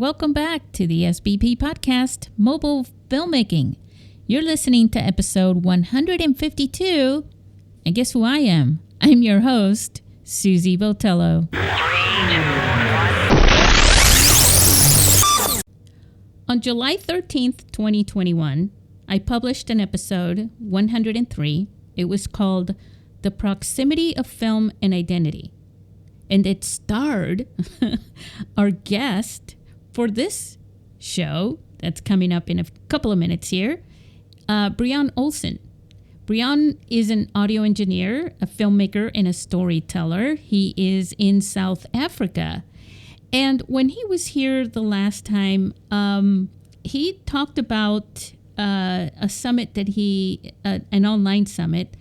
welcome back to the SBP podcast, Mobile Filmmaking. You're listening to episode 152, and guess who I am? I'm your host, Susie Botello. On July 13th, 2021, I published an episode 103. It was called The Proximity of Film and Identity. And it starred our guest for this show that's coming up in a couple of minutes here, Brionne Olsen. Brionne is an audio engineer, a filmmaker, and a storyteller. He is in South Africa. And when he was here the last time, he talked about a summit that an online summit,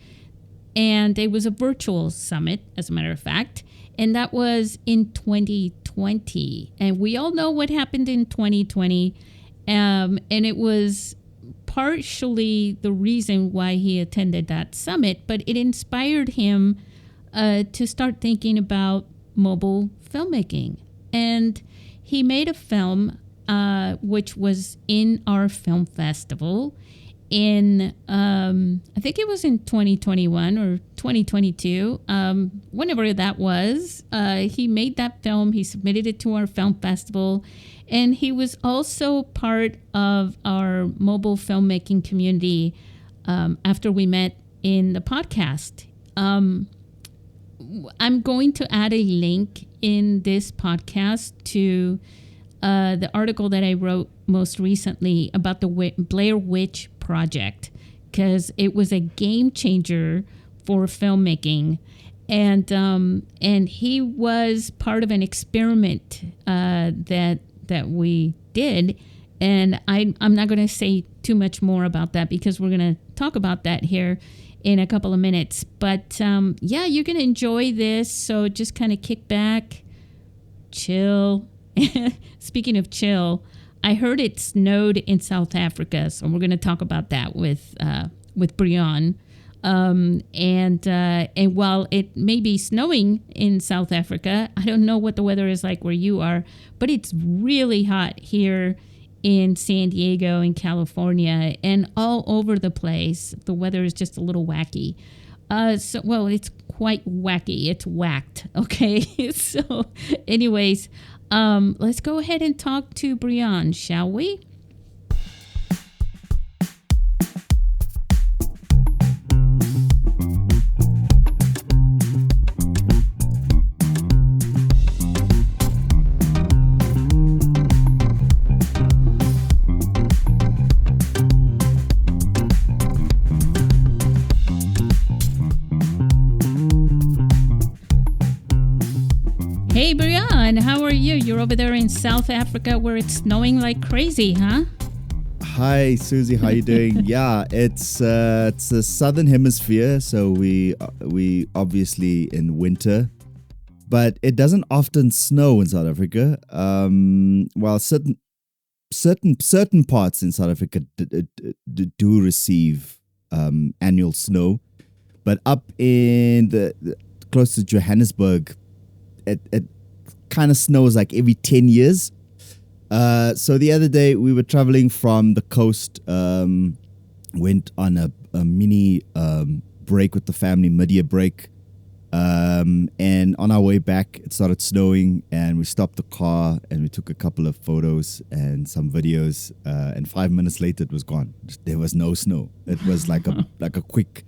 and it was a virtual summit, as a matter of fact. And that was in 2020. And we all know what happened in 2020. And it was partially the reason why he attended that summit. But it inspired him to start thinking about mobile filmmaking. And he made a film which was in our film festival in, I think it was in 2021 or 2022, whenever that was. He made that film, he submitted it to our film festival, and he was also part of our mobile filmmaking community after we met in the podcast. I'm going to add a link in this podcast to the article that I wrote most recently about the Blair Witch Project, because it was a game changer for filmmaking, and he was part of an experiment that we did, and I'm not going to say too much more about that because we're going to talk about that here in a couple of minutes. But yeah, you're going to enjoy this, so just kind of kick back, chill. Speaking of chill, I heard it snowed in South Africa, so we're going to talk about that with Brionne. And while it may be snowing in South Africa, I don't know what the weather is like where you are, but it's really hot here in San Diego and California and all over the place. The weather is just a little wacky. Well, it's quite wacky. It's whacked. Okay. So anyways, let's go ahead and talk to Brionne, shall we? Hey Brionne, how are you? You're over there in South Africa where it's snowing like crazy, huh? Hi Susie, how you doing? Yeah, it's the southern hemisphere, so we obviously in winter, but it doesn't often snow in South Africa. While certain parts in South Africa do receive annual snow, but up in the close to Johannesburg, it kind of snows like every 10 years. So the other day we were traveling from the coast, went on a mini break with the family, mid-year break. And on our way back, it started snowing and we stopped the car and we took a couple of photos and some videos. And 5 minutes later, it was gone. There was no snow. It was like a quick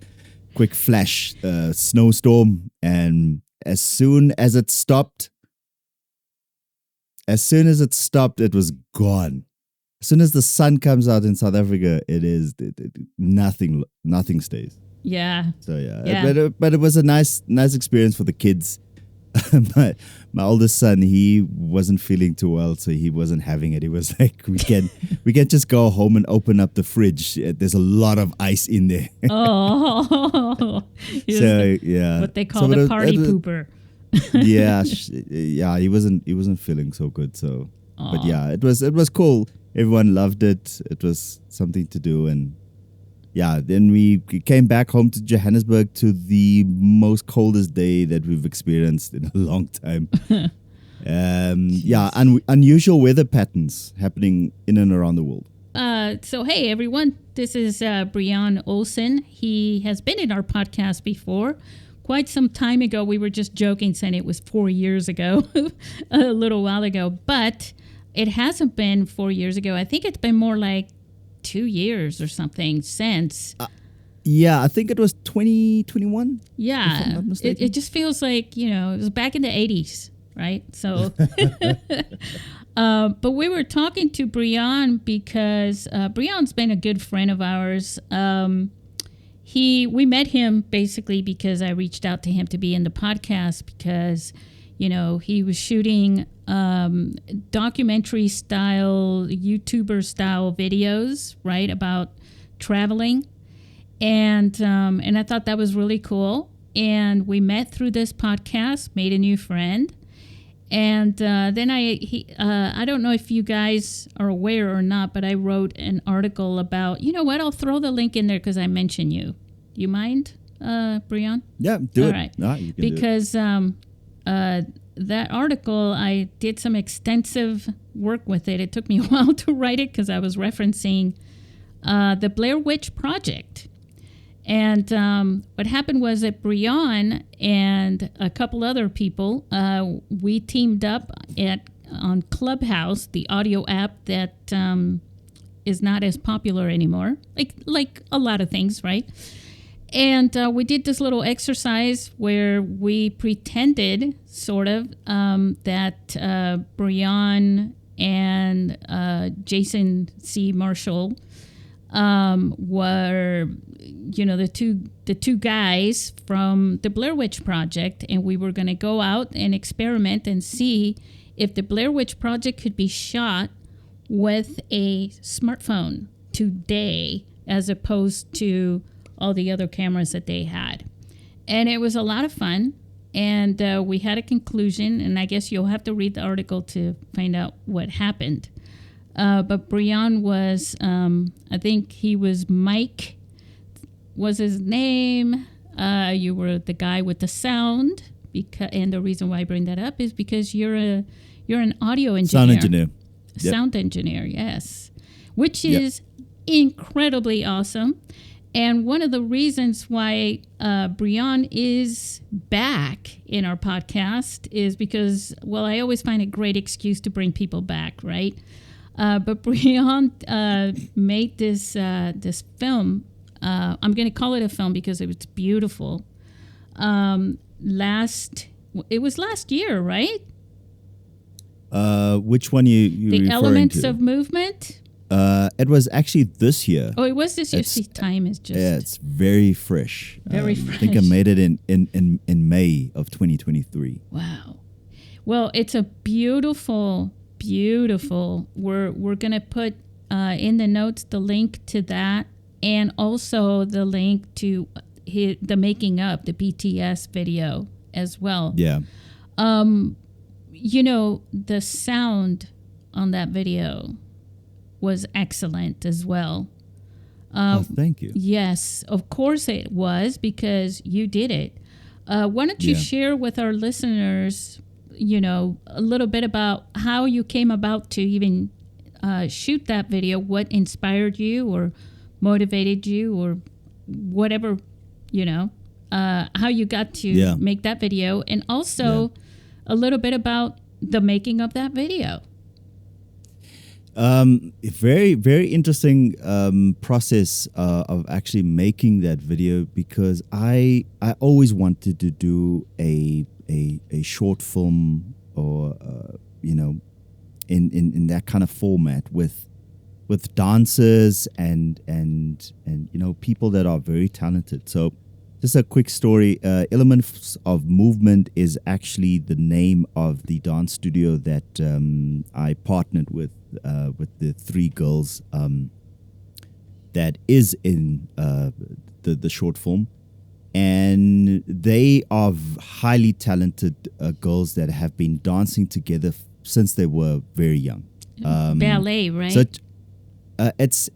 flash snowstorm. And as soon as it stopped, it was gone. As soon as the sun comes out in South Africa, nothing stays. Yeah. So yeah. But it was a nice experience for the kids. My oldest son, he wasn't feeling too well, so he wasn't having it. He was like, we can just go home and open up the fridge. There's a lot of ice in there. Oh. So yeah. What they call the party pooper. Yeah, he wasn't feeling so good. So, Aww. But yeah, it was cool. Everyone loved it. It was something to do, and yeah, then we came back home to Johannesburg to the most coldest day that we've experienced in a long time. Unusual weather patterns happening in and around the world. So, hey, everyone, this is Brionne Olsen. He has been in our podcast before. Quite some time ago, we were just joking, saying it was 4 years ago, a little while ago. But it hasn't been 4 years ago. I think it's been more like 2 years or something since. I think it was 2021. Yeah, if I'm not mistaken. It just feels like, it was back in the 80s, right? So, but we were talking to Brionne because Brionne's been a good friend of ours. We met him basically because I reached out to him to be in the podcast because, he was shooting documentary style, YouTuber style videos, right, about traveling. And I thought that was really cool. And we met through this podcast, made a new friend. And then I don't know if you guys are aware or not, but I wrote an article about, I'll throw the link in there because I mentioned you. You mind, Brionne? Yeah, do All it. right. No, you can because that article, I did some extensive work with it. It took me a while to write it because I was referencing the Blair Witch Project. And what happened was that Brionne and a couple other people, we teamed up on Clubhouse, the audio app that is not as popular anymore, like a lot of things, right? And we did this little exercise where we pretended, sort of, that Brionne and Jason C. Marshall were, the two guys from the Blair Witch Project, and we were going to go out and experiment and see if the Blair Witch Project could be shot with a smartphone today as opposed to all the other cameras that they had. And it was a lot of fun, and we had a conclusion, and I guess you'll have to read the article to find out what happened. But Brionne was, I think he was Mike, was his name. You were the guy with the sound, and the reason why I bring that up is because you're an audio engineer. Sound engineer. Yep. Sound engineer, yes. Which is incredibly awesome. And one of the reasons why Brionne is back in our podcast is because, I always find a great excuse to bring people back, right? But Brionne made this film. I'm going to call it a film because it was beautiful. It was last year, right? Which one you The referring Elements to? of Movement? It was actually this year. Oh, it was this year. See, time is just... Yeah, it's very fresh. Very fresh. I think I made it in May of 2023. Wow. Well, it's a beautiful... We're gonna put in the notes the link to that, and also the link to the making of the BTS video as well. Yeah. The sound on that video was excellent as well. Thank you. Yes, of course it was, because you did it. Why don't you share with our listeners, a little bit about how you came about to even shoot that video, what inspired you or motivated you or whatever, how you got to make that video, and also a little bit about the making of that video. Very, very interesting process of actually making that video, because I always wanted to do a short film, or in that kind of format with dancers and people that are very talented. So just a quick story. Elements of Movement is actually the name of the dance studio that I partnered with the three girls that is in the short film. And they are highly talented girls that have been dancing together since they were very young. Ballet, right? So it's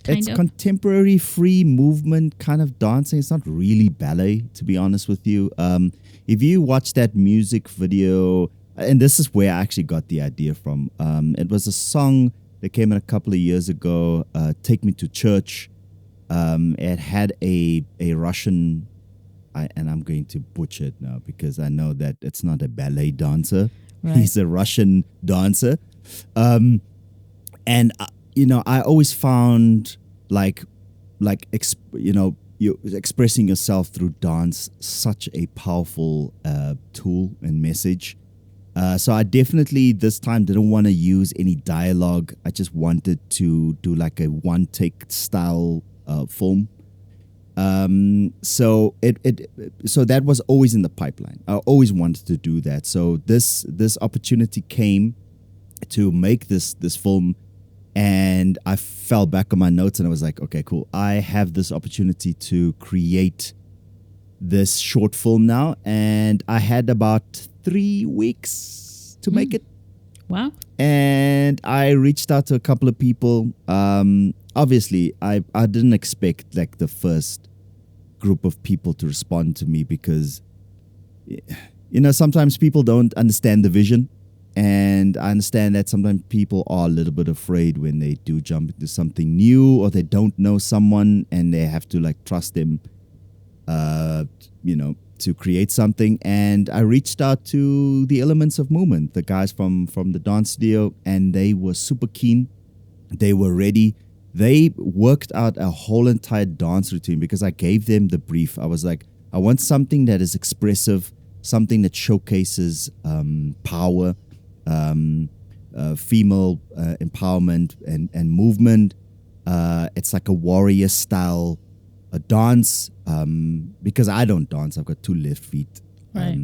contemporary free movement kind of dancing. It's not really ballet, to be honest with you. If you watch that music video, and this is where I actually got the idea from. It was a song that came in a couple of years ago, "Take Me to Church." It had a Russian, and I'm going to butcher it now because I know that it's not a ballet dancer. Right. He's a Russian dancer. And I always found you expressing yourself through dance such a powerful tool and message. So I definitely this time didn't want to use any dialogue. I just wanted to do like a one take style film. So so that was always in the pipeline. I always wanted to do that. So this opportunity came to make this film, and I fell back on my notes and I was like, okay, cool. I have this opportunity to create this short film now, and I had about 3 weeks to make it. Wow. And I reached out to a couple of people. Obviously, I didn't expect like the first group of people to respond to me because, sometimes people don't understand the vision. And I understand that sometimes people are a little bit afraid when they do jump into something new, or they don't know someone and they have to like trust them, to create something. And I reached out to the Elements of Movement, the guys from the dance studio, and they were super keen. They were ready. They worked out a whole entire dance routine because I gave them the brief. I was like, I want something that is expressive, something that showcases power, female empowerment and movement. It's like a warrior style dance, because I don't dance. I've got 2 left feet. Right.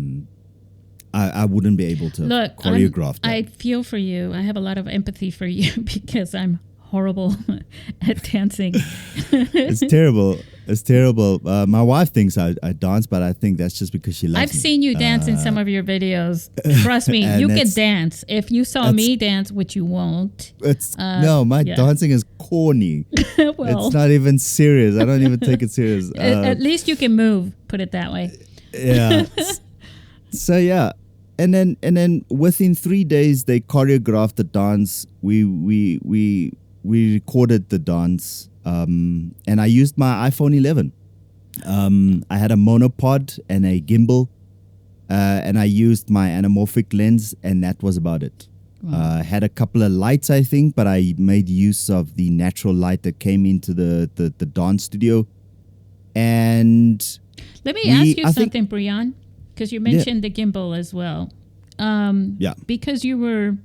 I wouldn't be able to choreograph that. I feel for you. I have a lot of empathy for you because I'm horrible at dancing. It's terrible. It's terrible. My wife thinks I dance, but I think that's just because she loves I've me. seen you dance in some of your videos. Trust me, you can dance. If you saw me dance, which you won't. My dancing is corny. Well, it's not even serious. I don't even take it serious. At least you can move, put it that way. Yeah. So yeah. And then within 3 days they choreographed the dance. We recorded the dance. And I used my iPhone 11. I had a monopod and a gimbal, and I used my anamorphic lens, and that was about it. I had a couple of lights, I think, but I made use of the natural light that came into the dance studio. And let me ask you something, Brionne, because you mentioned the gimbal as well. Because you were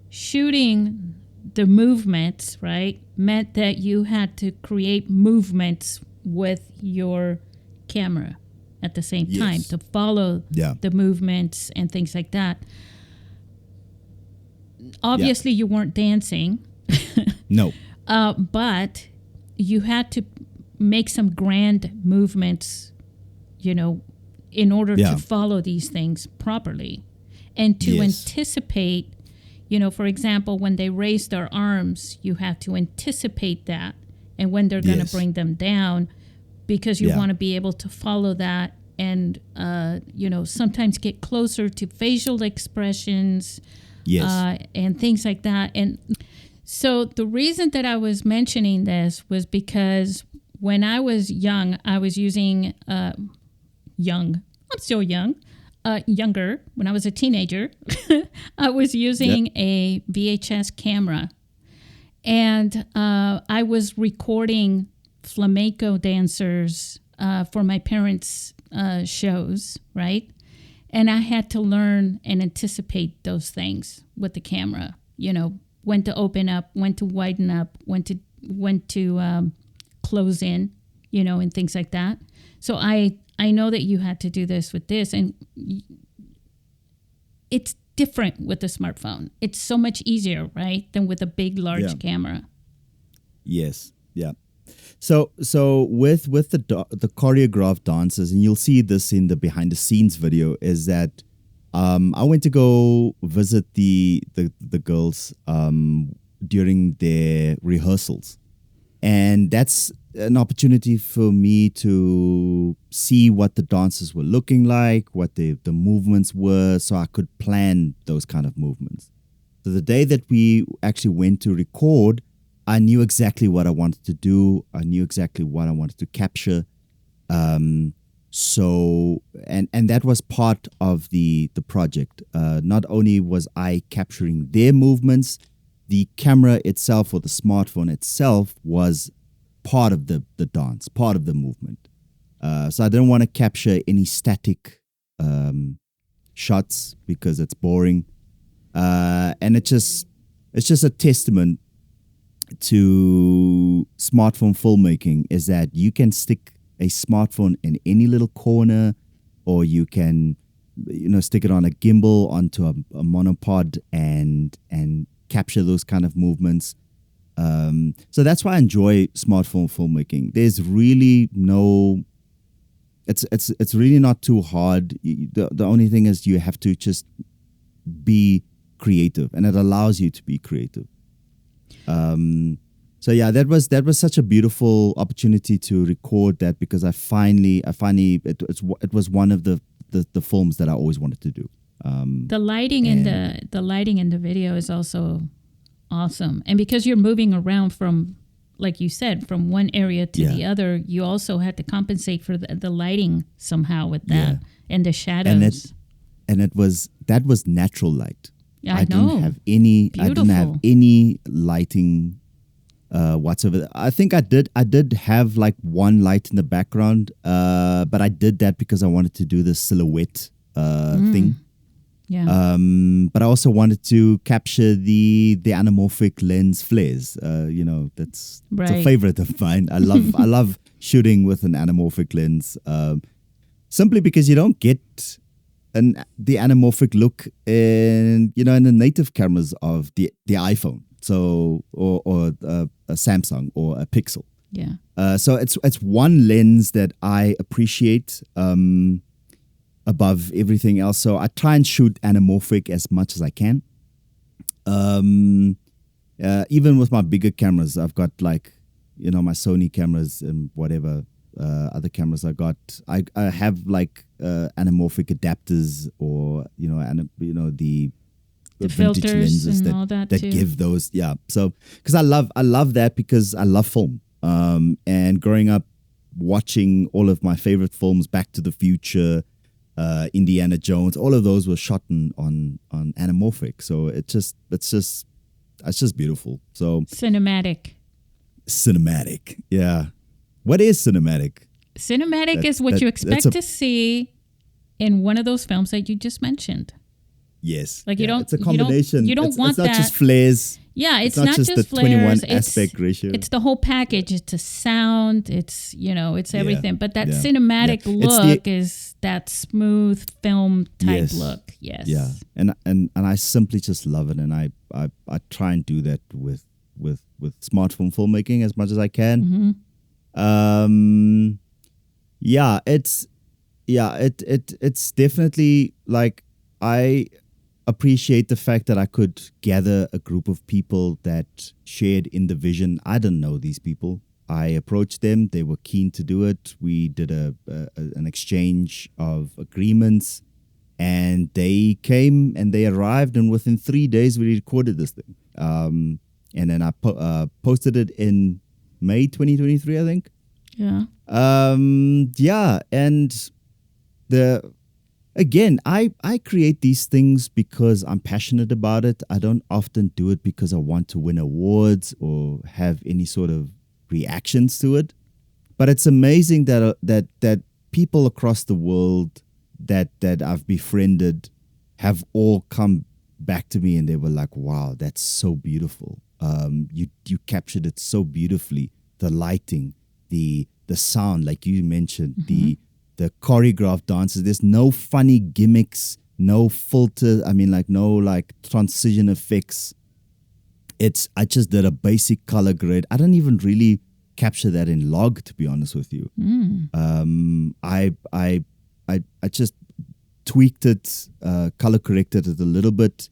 shooting the movements, right, meant that you had to create movements with your camera at the same time to follow the movements and things like that. Obviously, you weren't dancing. No. But you had to make some grand movements, in order to follow these things properly and to anticipate. For example, when they raise their arms, you have to anticipate that, and when they're going to bring them down, because you want to be able to follow that and, sometimes get closer to facial expressions and things like that. And so the reason that I was mentioning this was because when I was young, I was using I'm still young. Younger, when I was a teenager, I was using a VHS camera, and I was recording flamenco dancers for my parents' shows, right? And I had to learn and anticipate those things with the camera, when to open up, when to widen up, when to close in, and things like that. So I know that you had to do this with this, and it's different with the smartphone. It's so much easier, right, than with a big, large camera. Yes, yeah. So with the choreographed dances, and you'll see this in the behind the scenes video, is that I went to go visit the girls during their rehearsals. And that's an opportunity for me to see what the dancers were looking like, what the movements were, so I could plan those kind of movements. So the day that we actually went to record, I knew exactly what I wanted to do. I knew exactly what I wanted to capture. So that was part of the project. Not only was I capturing their movements, the camera itself or the smartphone itself was part of the dance, part of the movement. So I didn't want to capture any static shots because it's boring. And it's just a testament to smartphone filmmaking, is that you can stick a smartphone in any little corner, or you can, stick it on a gimbal onto a monopod and capture those kind of movements. So that's why I enjoy smartphone filmmaking. There's really no, it's really not too hard. The only thing is you have to just be creative, and it allows you to be creative. So yeah, that was such a beautiful opportunity to record that, because I finally it was one of the films that I always wanted to do. The lighting in the video is also awesome, and because you're moving around from, like you said, from one area to the other, you also had to compensate for the lighting somehow with that, and the shadows. And that was natural light. Yeah, I know. I didn't have any lighting whatsoever. I think I did have like one light in the background, but I did that because I wanted to do the silhouette thing. Yeah. But I also wanted to capture the anamorphic lens flares. That's it's a favorite of mine. I love shooting with an anamorphic lens, simply because you don't get the anamorphic look in the native cameras of the iPhone, so or a Samsung or a Pixel. Yeah. So it's one lens that I appreciate above everything else. So I try and shoot anamorphic as much as I can. Even with my bigger cameras, I've got my Sony cameras and whatever other cameras I got. I have like anamorphic adapters, or the vintage lenses and all that too. Give those. Yeah. So because I love that, because I love film. And growing up watching all of my favorite films, Back to the Future, Indiana Jones, all of those were shot on anamorphic. So it's just beautiful. So cinematic. Yeah. What is cinematic? Cinematic is what you expect to see in one of those films that you just mentioned. Yes. Like it's a combination. You don't want that. It's not just flares. Yeah, it's not just the flares. 21 aspect ratio. It's the whole package. It's a sound. It's it's everything. But that cinematic look is that smooth film type look. Yes. Yeah. And I simply just love it, and I try and do that with smartphone filmmaking as much as I can. Mm-hmm. It's definitely like, I appreciate the fact that I could gather a group of people that shared in the vision. I didn't know these people. I approached them. They were keen to do it. We did an exchange of agreements, and they came and they arrived, and within 3 days we recorded this thing. And then I posted it in May 2023, I think. Yeah. And again, I create these things because I'm passionate about it. I don't often do it because I want to win awards or have any sort of reactions to it. But it's amazing that people across the world that I've befriended have all come back to me, and they were like, "Wow, that's so beautiful. You captured it so beautifully. The lighting, the sound, like you mentioned, mm-hmm. the choreographed dances. There's no funny gimmicks, no filter. I mean, no transition effects. I just did a basic color grade. I don't even really capture that in log, to be honest with you. I just tweaked it, color corrected it a little bit,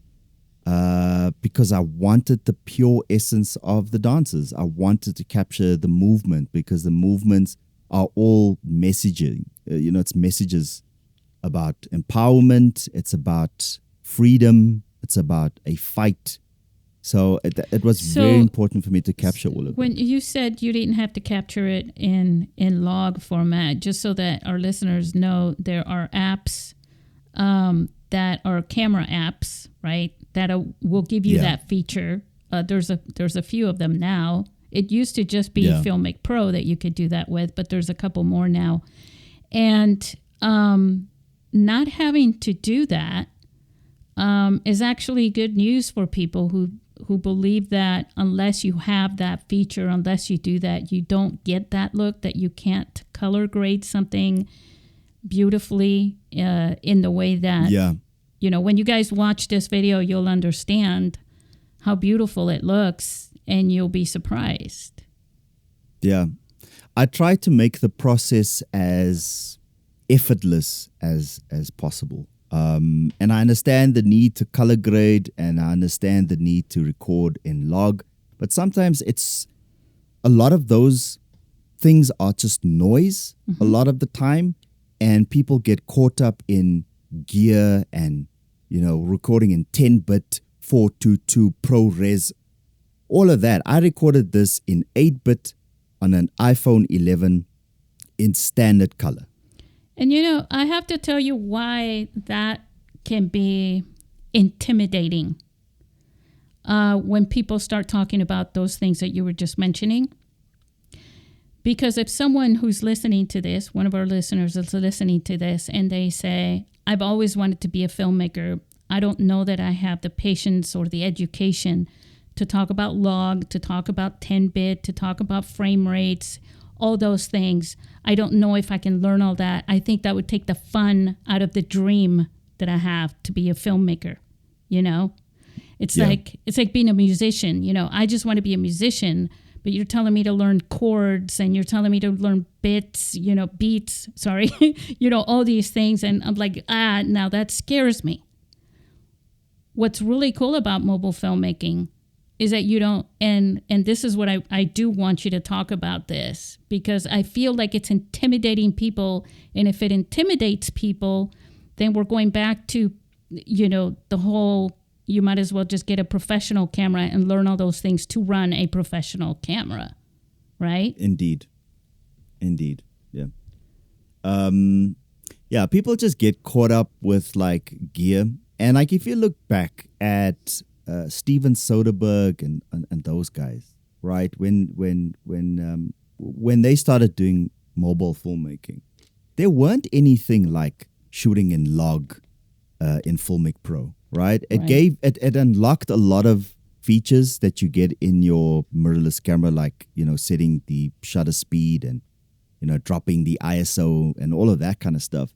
because I wanted the pure essence of the dances. I wanted to capture the movement because the movements are all messaging. It's messages about empowerment. It's about freedom. It's about a fight. So it was very important for me to capture all of it. When you said you didn't have to capture it in log format, just so that our listeners know, there are apps that are camera apps, right? That will give you that feature. There's a few of them now. It used to just be Filmic Pro that you could do that with, but there's a couple more now. And not having to do that is actually good news for people who believe that unless you have that feature, unless you do that, you don't get that look, that you can't color grade something beautifully in the way that, when you guys watch this video, you'll understand how beautiful it looks and you'll be surprised. Yeah. I try to make the process as effortless as possible. And I understand the need to color grade and I understand the need to record in log, but sometimes it's a lot of those things are just noise a lot of the time, and people get caught up in gear and, recording in 10-bit 422 ProRes, all of that. I recorded this in 8-bit on an iPhone 11 in standard color. And, I have to tell you why that can be intimidating when people start talking about those things that you were just mentioning. Because if someone who's listening to this, one of our listeners is listening to this, and they say, I've always wanted to be a filmmaker. I don't know that I have the patience or the education to talk about log, to talk about 10-bit, to talk about frame rates, all those things. I don't know if I can learn all that. I think that would take the fun out of the dream that I have to be a filmmaker. It's like being a musician. I just want to be a musician, but you're telling me to learn chords and you're telling me to learn beats, all these things. And I'm like, now that scares me. What's really cool about mobile filmmaking is that you don't, and this is what I do want you to talk about this, because I feel like it's intimidating people. And if it intimidates people, then we're going back to, the whole, you might as well just get a professional camera and learn all those things to run a professional camera, right? Indeed. Yeah. People just get caught up with like gear. And like if you look back at Steven Soderbergh and those guys, right? When they started doing mobile filmmaking, there weren't anything like shooting in log in Filmic Pro, right? It unlocked a lot of features that you get in your mirrorless camera, like setting the shutter speed and dropping the ISO and all of that kind of stuff.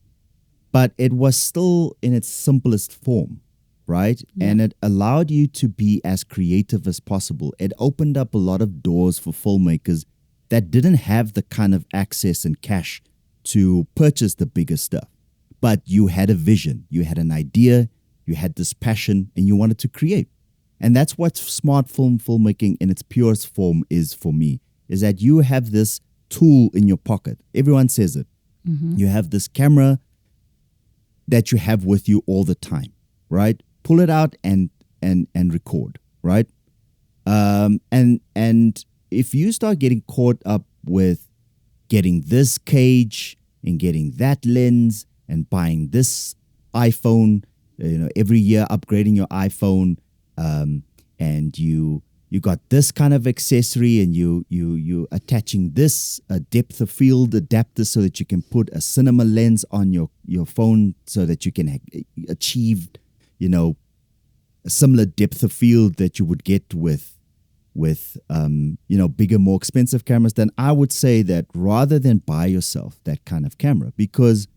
But it was still in its simplest form. Right? Yeah. And it allowed you to be as creative as possible. It opened up a lot of doors for filmmakers that didn't have the kind of access and cash to purchase the bigger stuff. But you had a vision, you had an idea, you had this passion, and you wanted to create. And that's what smart filmmaking in its purest form is for me, is that you have this tool in your pocket. Everyone says it. You have this camera that you have with you all the time, right? Pull it out and record, right? And if you start getting caught up with getting this cage and getting that lens and buying this iPhone, every year upgrading your iPhone, and you got this kind of accessory, and you attaching this depth of field adapter so that you can put a cinema lens on your phone so that you can achieve a similar depth of field that you would get with bigger, more expensive cameras, then I would say that rather than buy yourself that kind of camera, because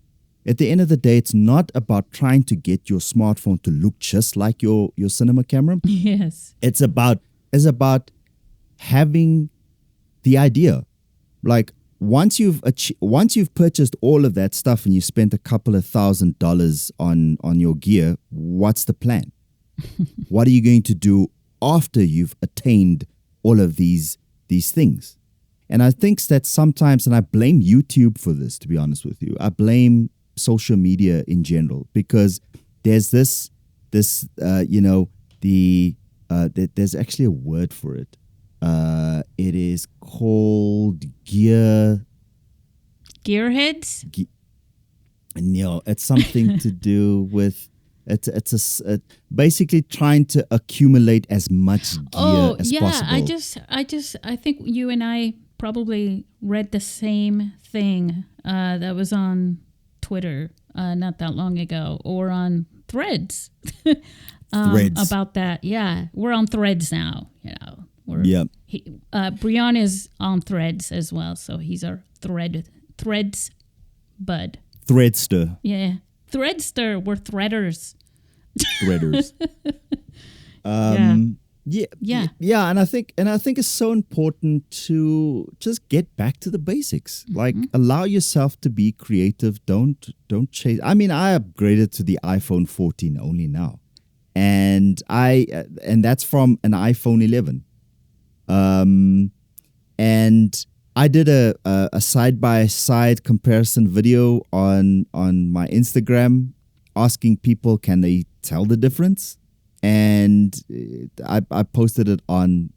at the end of the day, it's not about trying to get your smartphone to look just like your cinema camera. Yes. It's about having the idea. Like once you've purchased all of that stuff and you spent a couple of $1,000s on your gear, what's the plan? What are you going to do after you've attained all of these things? And I think that sometimes, and I blame YouTube for this, to be honest with you. I blame social media in general, because there's this there's actually a word for it. It is called Gearheads? No, it's something to do with basically trying to accumulate as much gear as possible. I think you and I probably read the same thing that was on Twitter not that long ago, or on Threads. Threads about that. Yeah, we're on Threads now. Yeah. Brionne is on Threads as well, so he's our Threads bud. Threadster. Yeah, Threadster. We're threaders. Threaders. Yeah, and I think it's so important to just get back to the basics. Mm-hmm. Like, allow yourself to be creative. Don't chase. I mean, I upgraded to the iPhone 14 only now, and that's from an iPhone 11. And I did a side-by-side comparison video on my Instagram, asking people, can they tell the difference? And I posted it on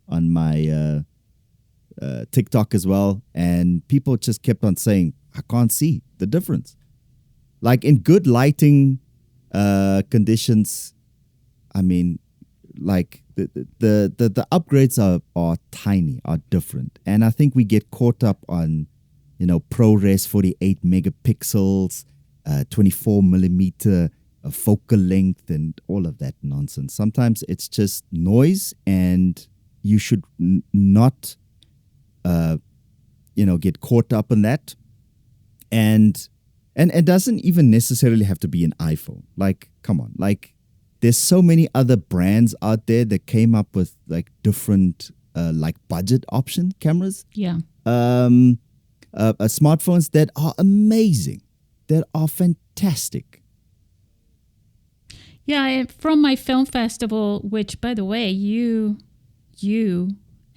my TikTok as well, and people just kept on saying, I can't see the difference. Like, in good lighting conditions, I mean, like the upgrades are tiny, are different, and I think we get caught up on ProRes 48 megapixels, 24 millimeter focal length, and all of that nonsense. Sometimes it's just noise, and you should not get caught up in that. And it doesn't even necessarily have to be an iPhone. Like, come on, like, there's so many other brands out there that came up with like different like budget option cameras. Yeah. Smartphones that are amazing, that are fantastic. Yeah, from my film festival, which, by the way, you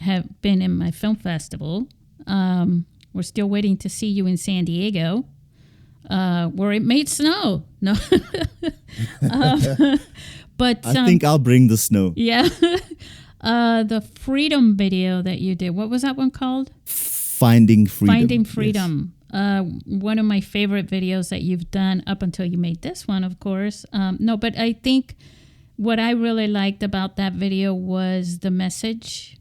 have been in my film festival. We're still waiting to see you in San Diego, where it made snow. No. But I think I'll bring the snow. Yeah. The Freedom video that you did, what was that one called? Finding Freedom. Finding Freedom. Yes. One of my favorite videos that you've done up until you made this one, of course. But I think what I really liked about that video was the message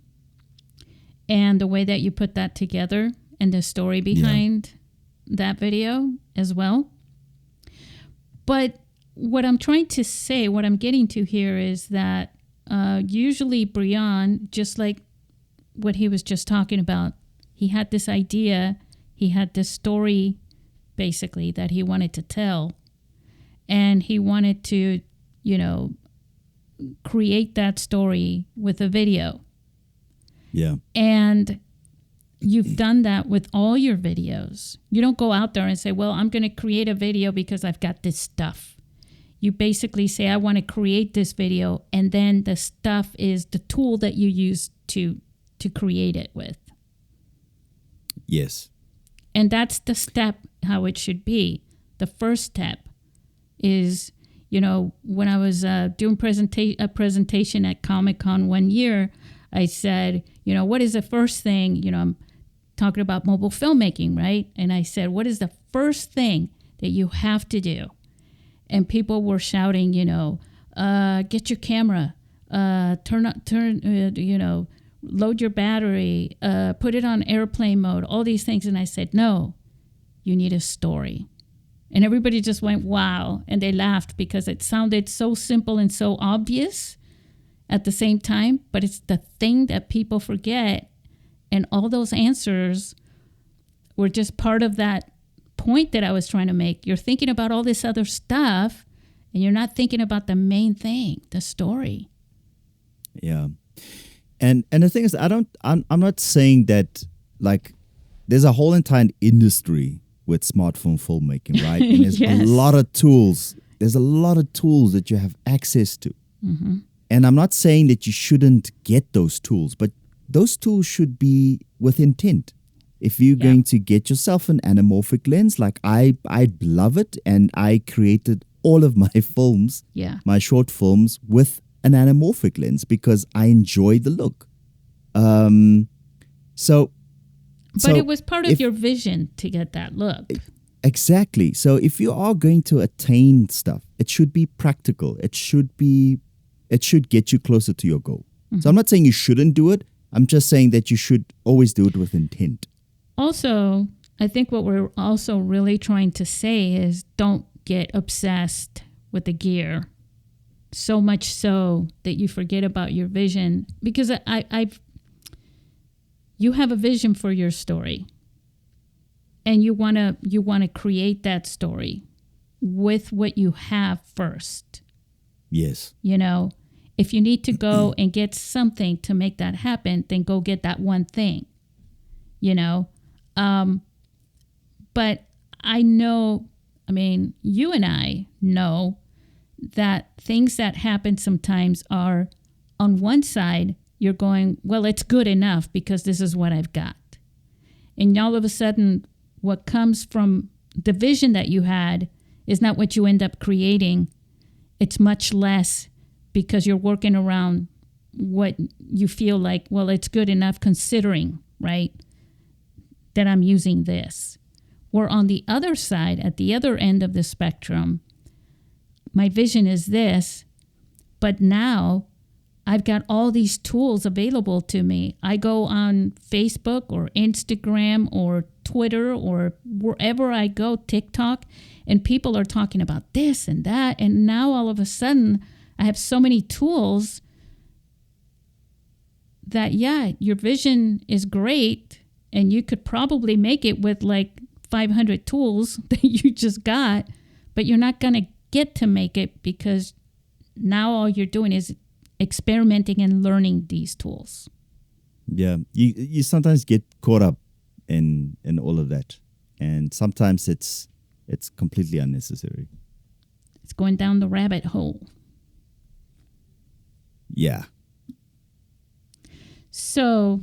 and the way that you put that together, and the story behind that video as well. But what I'm trying to say, what I'm getting to here, is that usually Brionne, just like what he was just talking about, he had this idea, he had this story basically that he wanted to tell, and he wanted to, create that story with a video. Yeah. And you've done that with all your videos. You don't go out there and say, well, I'm going to create a video because I've got this stuff. You basically say, I want to create this video, and then the stuff is the tool that you use to create it with. Yes. And that's the step, how it should be. The first step is, when I was doing a presentation at Comic-Con one year, I said, what is the first thing, I'm talking about mobile filmmaking, right? And I said, what is the first thing that you have to do? And people were shouting, get your camera, load your battery, put it on airplane mode, all these things. And I said, no, you need a story. And everybody just went, wow. And they laughed because it sounded so simple and so obvious at the same time. But it's the thing that people forget. And all those answers were just part of that point that I was trying to make. You're thinking about all this other stuff, and you're not thinking about the main thing, the story. Yeah. And the thing is, I'm not saying that, like, there's a whole entire industry with smartphone filmmaking, right? And there's Yes. a lot of tools there's a lot of tools that you have access to. Mm-hmm. And I'm not saying that you shouldn't get those tools, but those tools should be with intent. If you're going to get yourself an anamorphic lens, like I love it, and I created all of my films, my short films, with an anamorphic lens because I enjoy the look. But it was part of your vision to get that look. Exactly. So if you are going to attain stuff, it should be practical. It should get you closer to your goal. Mm-hmm. So I'm not saying you shouldn't do it. I'm just saying that you should always do it with intent. Also, I think what we're also really trying to say is don't get obsessed with the gear so much so that you forget about your vision, because you have a vision for your story, and you want to create that story with what you have first. Yes. You know, if you need to go and get something to make that happen, then go get that one thing, you know. But I know, I mean, you and I know that things that happen sometimes are, on one side, you're going, well, it's good enough because this is what I've got. And all of a sudden, what comes from the vision that you had is not what you end up creating. It's much less because you're working around what you feel like, well, it's good enough considering, right, that I'm using this. Or on the other side, at the other end of the spectrum, my vision is this, but now I've got all these tools available to me. I go on Facebook or Instagram or Twitter or wherever I go, TikTok, and people are talking about this and that. And now all of a sudden, I have so many tools that, your vision is great, and you could probably make it with like 500 tools that you just got, but you're not going to get to make it because now all you're doing is experimenting and learning these tools. Yeah, you sometimes get caught up in all of that, and sometimes it's completely unnecessary. It's going down the rabbit hole. Yeah. So,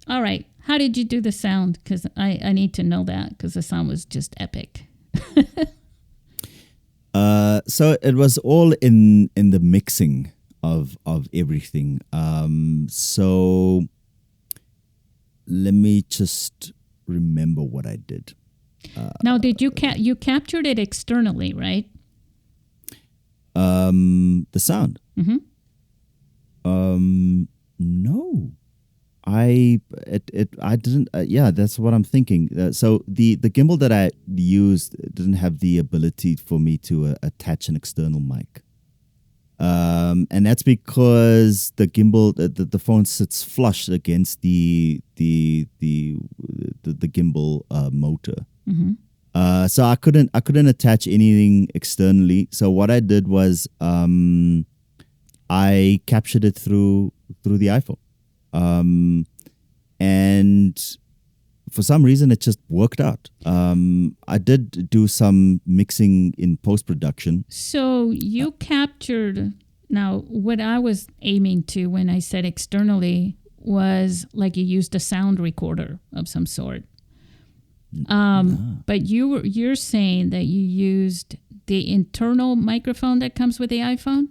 all right, how did you do the sound? Because I need to know that, because the sound was just epic. So it was all in the mixing of everything. So let me just remember what I did. Now, did you you captured it externally, right? The sound. Mm-hmm. No, I didn't. That's what I'm thinking. So the gimbal that I used didn't have the ability for me to attach an external mic. And that's because the gimbal, the phone sits flush against the gimbal motor. Mm-hmm. So I couldn't attach anything externally. So what I did was I captured it through the iPhone. And for some reason it just worked out. I did do some mixing in post-production. So you captured, now what I was aiming to when I said externally was like you used a sound recorder of some sort. But you're saying that you used the internal microphone that comes with the iPhone?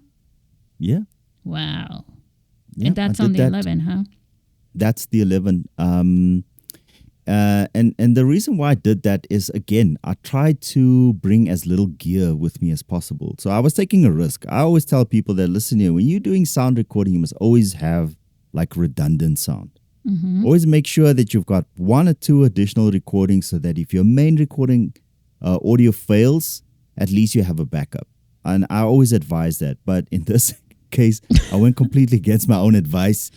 Yeah. Wow. Yeah, and that's on the 11, huh? That's the 11. And the reason why I did that is, again, I tried to bring as little gear with me as possible. So I was taking a risk. I always tell people that, listen here, when you're doing sound recording, you must always have like redundant sound. Mm-hmm. Always make sure that you've got 1 or 2 additional recordings so that if your main recording audio fails, at least you have a backup. And I always advise that. But in this case, I went completely against my own advice.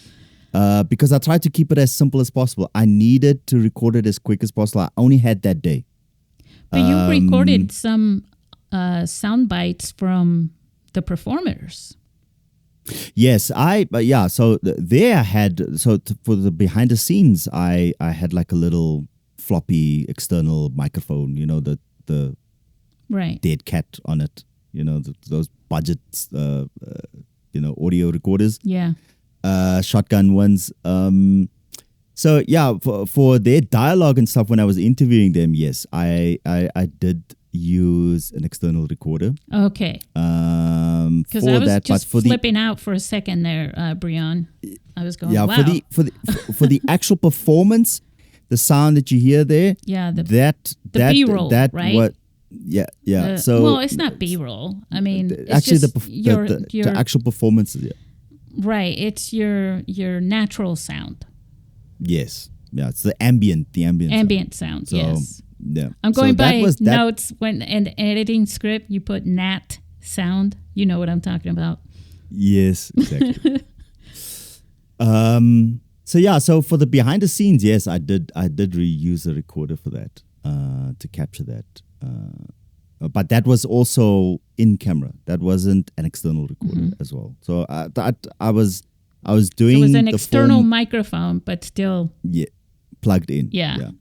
Because I tried to keep it as simple as possible. I needed to record it as quick as possible. I only had that day. But you recorded some sound bites from the performers. Yes, so there I had, for the behind the scenes, I had like a little floppy external microphone, the right. dead cat on it. those budget, audio recorders. Yeah. Shotgun ones. So yeah, for their dialogue and stuff when I was interviewing them, yes, I did use an external recorder. Okay. Because I was just flipping out for a second there, Brionne. I was going, wow. For the actual performance, the sound that you hear there, the B-roll, right? So it's not B-roll. I mean, it's actually just the actual performance. Yeah. Right. It's your natural sound. Yes. Yeah. It's the ambient sound. So, yes. Yeah. I'm going by notes when and editing script. You put nat sound. You know what I'm talking about. Yes. Exactly. So for the behind the scenes, yes, I did reuse a recorder for that to capture that. But that was also in camera. That wasn't an external recorder as well. So I was doing. It was an external microphone, but still. Yeah, plugged in. Yeah.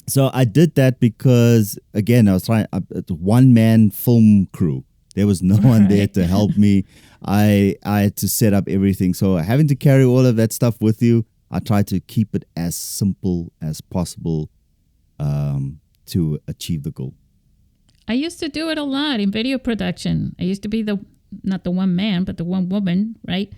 So I did that because again I was trying. One man film crew. There was no one there to help me. I had to set up everything. So having to carry all of that stuff with you, I tried to keep it as simple as possible to achieve the goal. I used to do it a lot in video production. I used to be not the one man, but the one woman, right?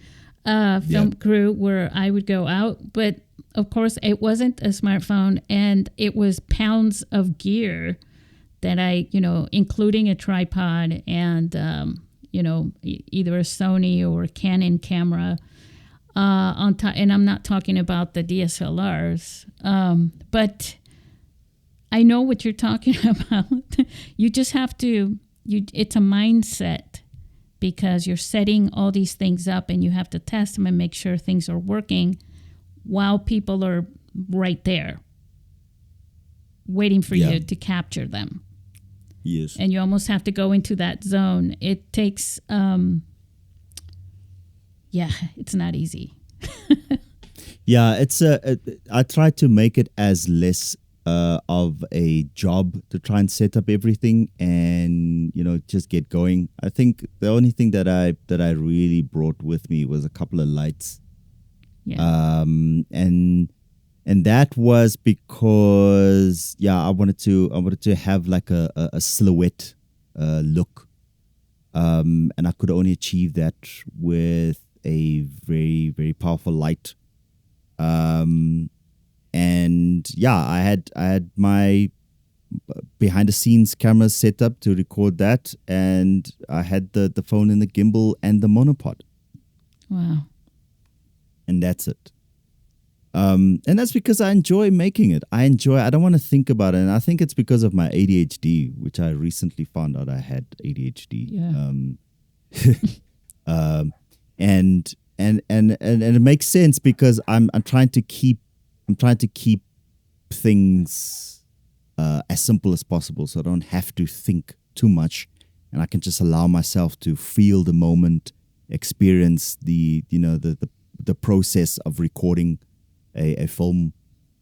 Film crew where I would go out. But of course, it wasn't a smartphone, and it was pounds of gear that I, including a tripod and, either a Sony or a Canon camera on top. And I'm not talking about the DSLRs, but I know what you're talking about. You just have to, it's a mindset, because you're setting all these things up and you have to test them and make sure things are working while people are right there waiting for you to capture them. Yes. And you almost have to go into that zone. It takes, it's not easy. Yeah, I try to make it as less of a job to try and set up everything and just get going. I think the only thing that I really brought with me was a couple of lights. Yeah. And that was because I wanted to have like a silhouette look, and I could only achieve that with a very, very powerful light. And I had my behind the scenes cameras set up to record that, and I had the phone and the gimbal and the monopod. Wow. And that's it. And that's because I enjoy making it. I don't want to think about it. And I think it's because of my ADHD, which I recently found out I had ADHD. Yeah. And it makes sense because I'm trying to keep things as simple as possible, so I don't have to think too much, and I can just allow myself to feel the moment, experience the process of recording a film,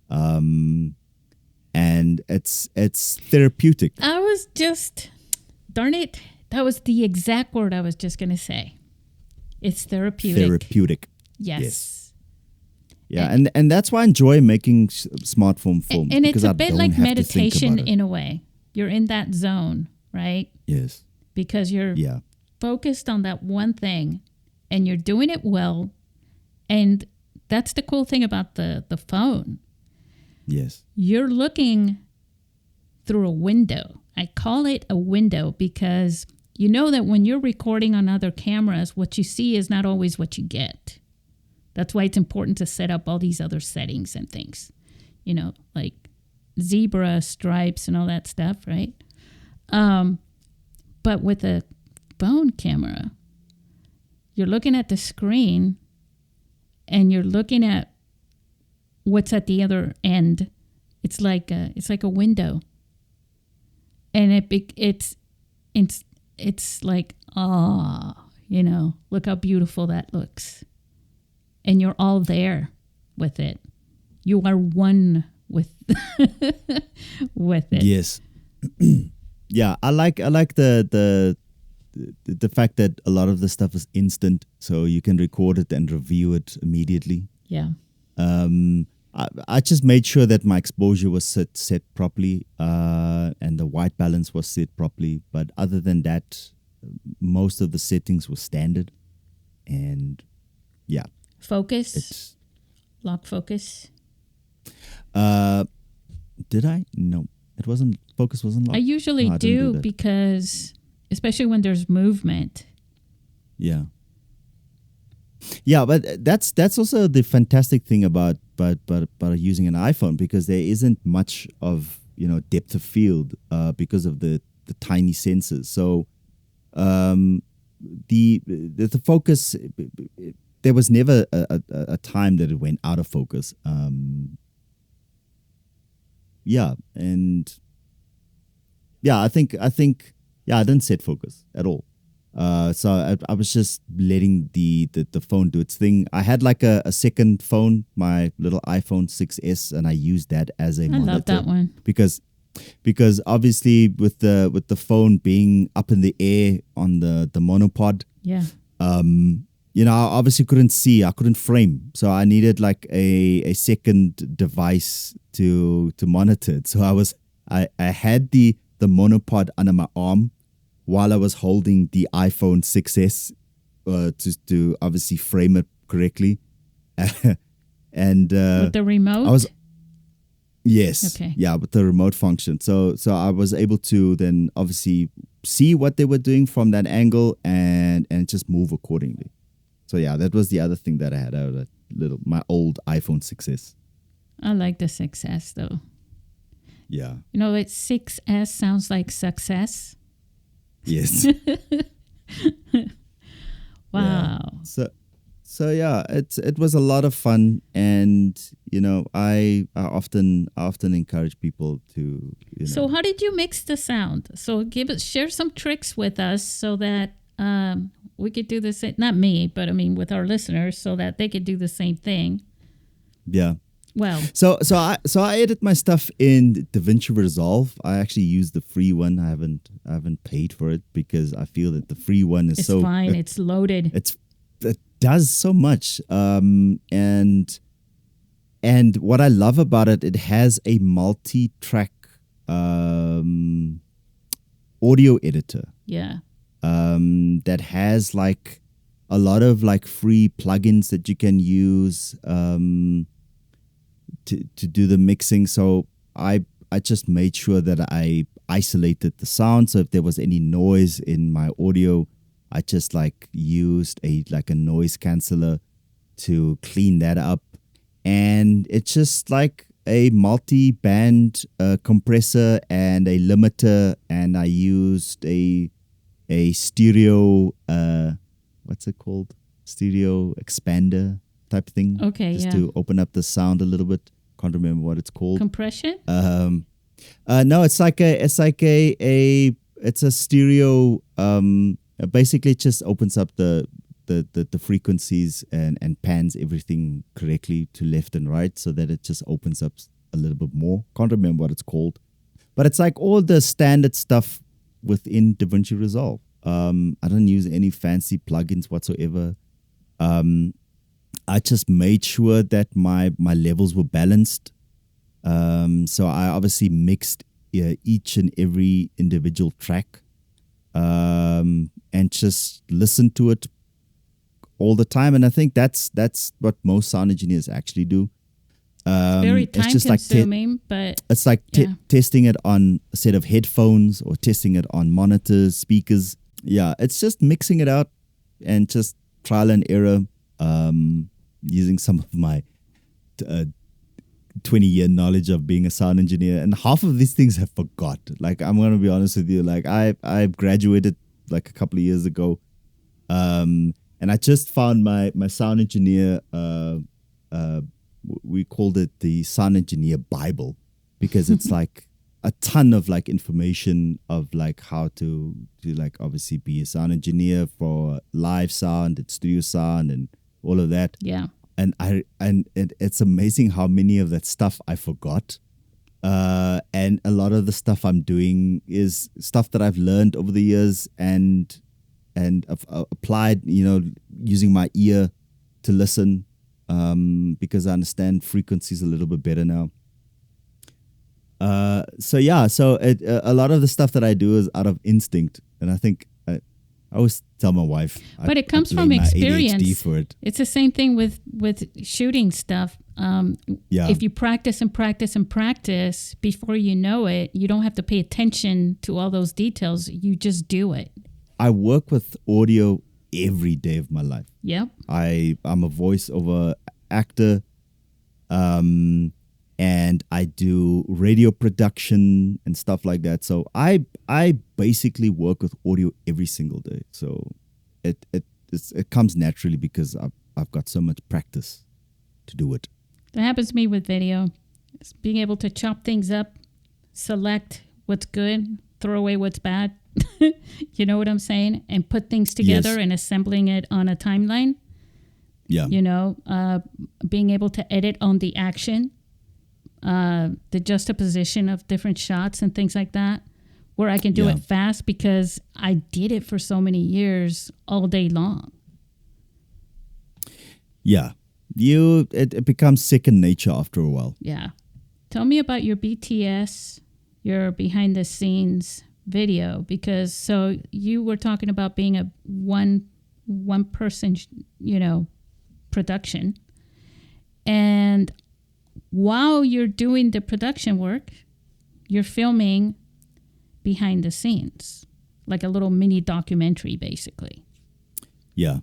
and it's therapeutic. I was just, darn it, that was the exact word I was just going to say. It's therapeutic. Therapeutic. Yes. Yeah, and that's why I enjoy making smartphone films. And it's a bit like meditation in a way. You're in that zone, right? Yes. Because you're focused on that one thing, and you're doing it well. And that's the cool thing about the phone. Yes. You're looking through a window. I call it a window because you know that when you're recording on other cameras, what you see is not always what you get. That's why it's important to set up all these other settings and things, like zebra stripes and all that stuff, right? But with a phone camera, you're looking at the screen and you're looking at what's at the other end. It's like a window, and it's like, look how beautiful that looks. And you're all there with it. You are one with with it. Yes. Yeah, I like the the fact that a lot of the stuff is instant, so you can record it and review it immediately. Yeah. I just made sure that my exposure was set properly, and the white balance was set properly. But other than that, most of the settings were standard, and yeah. Focus. Lock focus. Did I? No, it wasn't. Focus wasn't locked. I usually No, I didn't do that. because, especially when there's movement. Yeah. Yeah, but that's also the fantastic thing about using an iPhone, because there isn't much of depth of field because of the tiny sensors. So the focus, there was never a time that it went out of focus. Yeah, and yeah, I think yeah, I didn't set focus at all. So I was just letting the phone do its thing. I had like a second phone, my little iPhone 6S, and I used that as a monitor. I love that one. Because obviously with the phone being up in the air on the monopod, Yeah. I obviously couldn't see, I couldn't frame, so I needed like a second device to monitor it. So I had the monopod under my arm while I was holding the iPhone 6S to obviously frame it correctly. And With the remote? Yes. Okay. Yeah, with the remote function. So I was able to then obviously see what they were doing from that angle and just move accordingly. So yeah, that was the other thing that I had out of my old iPhone 6S. I like the 6S though. Yeah. It's 6S sounds like success. Yes. Wow. Yeah. So yeah, it was a lot of fun, and I often encourage people to So how did you mix the sound? So share some tricks with us so that we could do the same. Not me, but I mean with our listeners, so that they could do the same thing. Yeah. Well. So I edit my stuff in DaVinci Resolve. I actually use the free one. I haven't paid for it because I feel that the free one is it's fine. It's loaded. It does so much. And what I love about it, it has a multi-track audio editor. Yeah. That has like a lot of like free plugins that you can use to do the mixing. So I just made sure that I isolated the sound. So if there was any noise in my audio, I just like used a noise canceller to clean that up. And it's just like a multi-band compressor and a limiter, and I used a stereo what's it called? Stereo expander type thing. Okay, just yeah. to open up the sound a little bit. Can't remember what it's called. Compression? No, it's a stereo. Basically, it just opens up the frequencies and pans everything correctly to left and right, so that it just opens up a little bit more. Can't remember what it's called, but it's like all the standard stuff within DaVinci Resolve. I don't use any fancy plugins whatsoever. I just made sure that my levels were balanced. So I obviously mixed each and every individual track, and just listened to it all the time. And I think that's what most sound engineers actually do. Very time consuming, but it's like testing it on a set of headphones or testing it on monitors, speakers. Yeah, it's just mixing it out and just trial and error, using some of my 20-year knowledge of being a sound engineer. And half of these things I forgot. Like, I'm going to be honest with you. Like, I graduated like a couple of years ago, and I just found my sound engineer, we called it the sound engineer Bible, because it's like a ton of like information of like how to like obviously be a sound engineer for live sound and studio sound and all of that. Yeah. And it's amazing how many of that stuff I forgot. And a lot of the stuff I'm doing is stuff that I've learned over the years, and and applied, using my ear to listen, because I understand frequencies a little bit better now. So a lot of the stuff that I do is out of instinct, and I think I always tell my wife. But it comes from my experience. ADHD for it. It's the same thing with shooting stuff. If you practice and practice and practice, before you know it, you don't have to pay attention to all those details. You just do it. I work with audio every day of my life. Yep. I'm a voiceover actor, and I do radio production and stuff like that. So I basically work with audio every single day. So it comes naturally because I've got so much practice to do it. That happens to me with video. It's being able to chop things up, select what's good, throw away what's bad. You know what I'm saying? And put things together, yes, and assembling it on a timeline. Yeah. Being able to edit on the action, the juxtaposition of different shots and things like that, where I can do it fast because I did it for so many years all day long. Yeah. It becomes second nature after a while. Yeah. Tell me about your BTS, your behind the scenes video, because so you were talking about being a one person, production. And while you're doing the production work, you're filming behind the scenes, like a little mini documentary, basically. Yeah.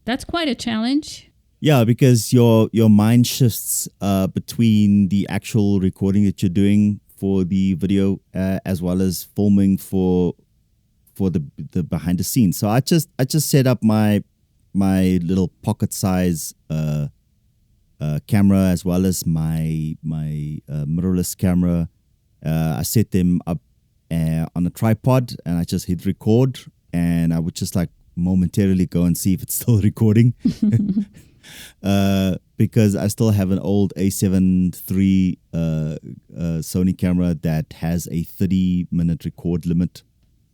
That's quite a challenge. Yeah, because your mind shifts between the actual recording that you're doing for the video, as well as filming for the behind the scenes. So I just set up my little pocket size camera, as well as my mirrorless camera. I set them up on a tripod, and I just hit record, and I would just like momentarily go and see if it's still recording. Because I still have an old A7 III Sony camera that has a 30-minute record limit.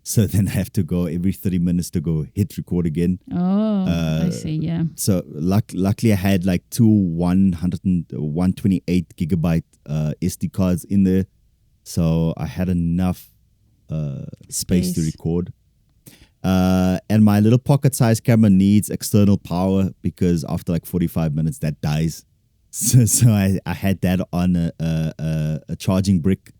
So then I have to go every 30 minutes to go hit record again. Oh, I see, yeah. So luckily I had like two 128 gigabyte SD cards in there. So I had enough space to record. And my little pocket-sized camera needs external power because after like 45 minutes, that dies. So I had that on a charging brick.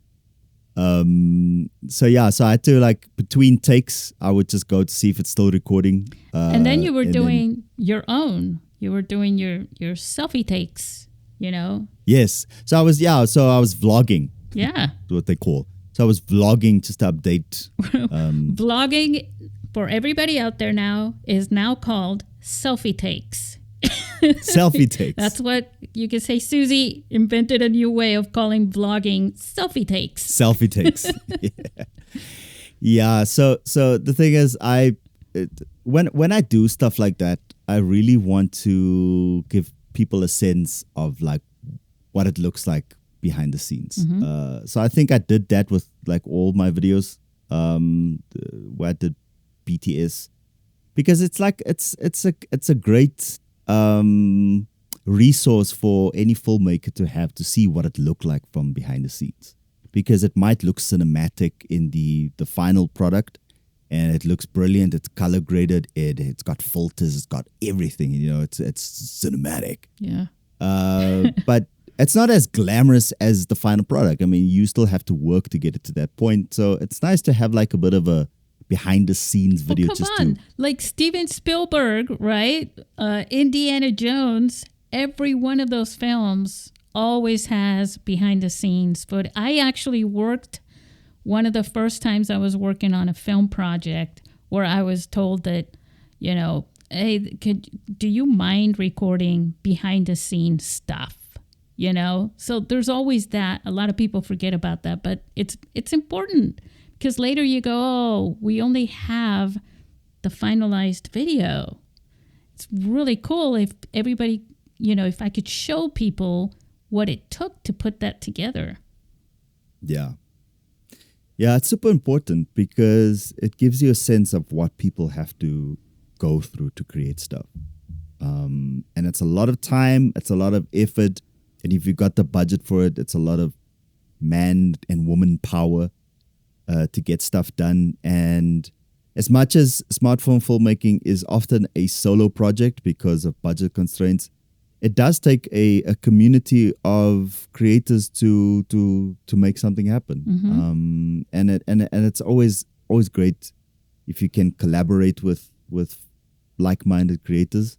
So I had to, like, between takes, I would just go to see if it's still recording. And then you were doing your own. You were doing your selfie takes, Yes. So I was vlogging. Yeah. What they call. So I was vlogging just to update. Vlogging, for everybody out there now, is now called selfie takes. Selfie takes. That's what you can say. Susie invented a new way of calling vlogging selfie takes. Selfie takes. Yeah. So the thing is, when I do stuff like that, I really want to give people a sense of like what it looks like behind the scenes. Mm-hmm. So I think I did that with like all my videos, where I did BTS, because it's like it's a great resource for any filmmaker to have to see what it looked like from behind the scenes, because it might look cinematic in the final product, and it looks brilliant. It's color graded. It's got filters. It's got everything. It's cinematic. Yeah. But it's not as glamorous as the final product. I mean, you still have to work to get it to that point. So it's nice to have like a bit of a behind the scenes video. Come on. Like Steven Spielberg, right? Indiana Jones, every one of those films always has behind the scenes footage. I actually worked, one of the first times I was working on a film project where I was told that, hey, do you mind recording behind the scenes stuff? So there's always that. A lot of people forget about that, but it's important. Because later you go, oh, we only have the finalized video. It's really cool if everybody, if I could show people what it took to put that together. Yeah. Yeah, it's super important because it gives you a sense of what people have to go through to create stuff. And it's a lot of time, it's a lot of effort. And if you got the budget for it, it's a lot of man and woman power to get stuff done. And as much as smartphone filmmaking is often a solo project because of budget constraints, it does take a community of creators to make something happen. And it's always great if you can collaborate with like-minded creators.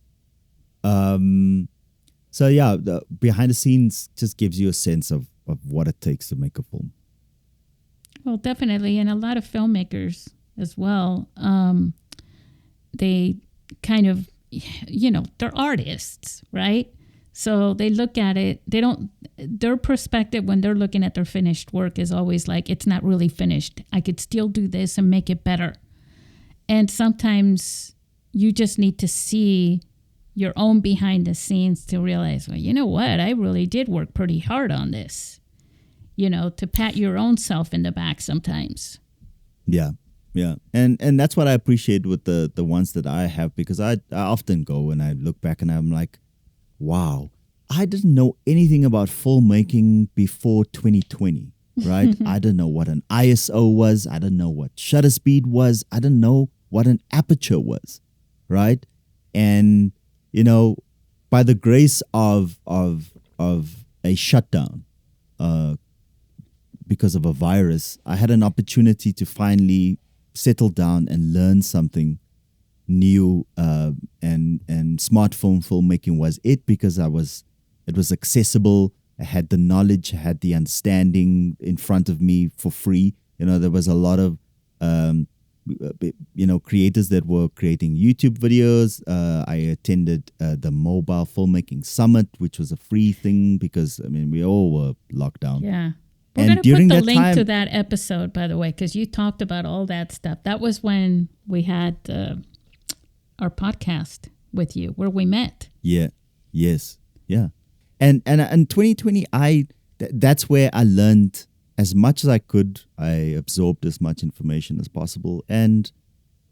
So yeah, the behind the scenes just gives you a sense of what it takes to make a film. Well, definitely. And a lot of filmmakers as well, they kind of, they're artists, right? So they look at it, their perspective when they're looking at their finished work is always like, it's not really finished. I could still do this and make it better. And sometimes you just need to see your own behind the scenes to realize, well, you know what? I really did work pretty hard on this, to pat your own self in the back sometimes. Yeah. Yeah. And that's what I appreciate with the ones that I have, because I often go and I look back and I'm like, wow, I didn't know anything about filmmaking before 2020, right? I didn't know what an ISO was. I didn't know what shutter speed was. I didn't know what an aperture was, right? And, by the grace of a shutdown, because of a virus, I had an opportunity to finally settle down and learn something new, and smartphone filmmaking was it, because it was accessible. I had the knowledge, I had the understanding in front of me for free. There was a lot of creators that were creating YouTube videos. I attended the Mobile Filmmaking Summit, which was a free thing because we all were locked down. Yeah. We're going to put the link to that episode, by the way, because you talked about all that stuff. That was when we had our podcast with you, where we met. Yeah. Yes. Yeah. And 2020, that's where I learned as much as I could. I absorbed as much information as possible. And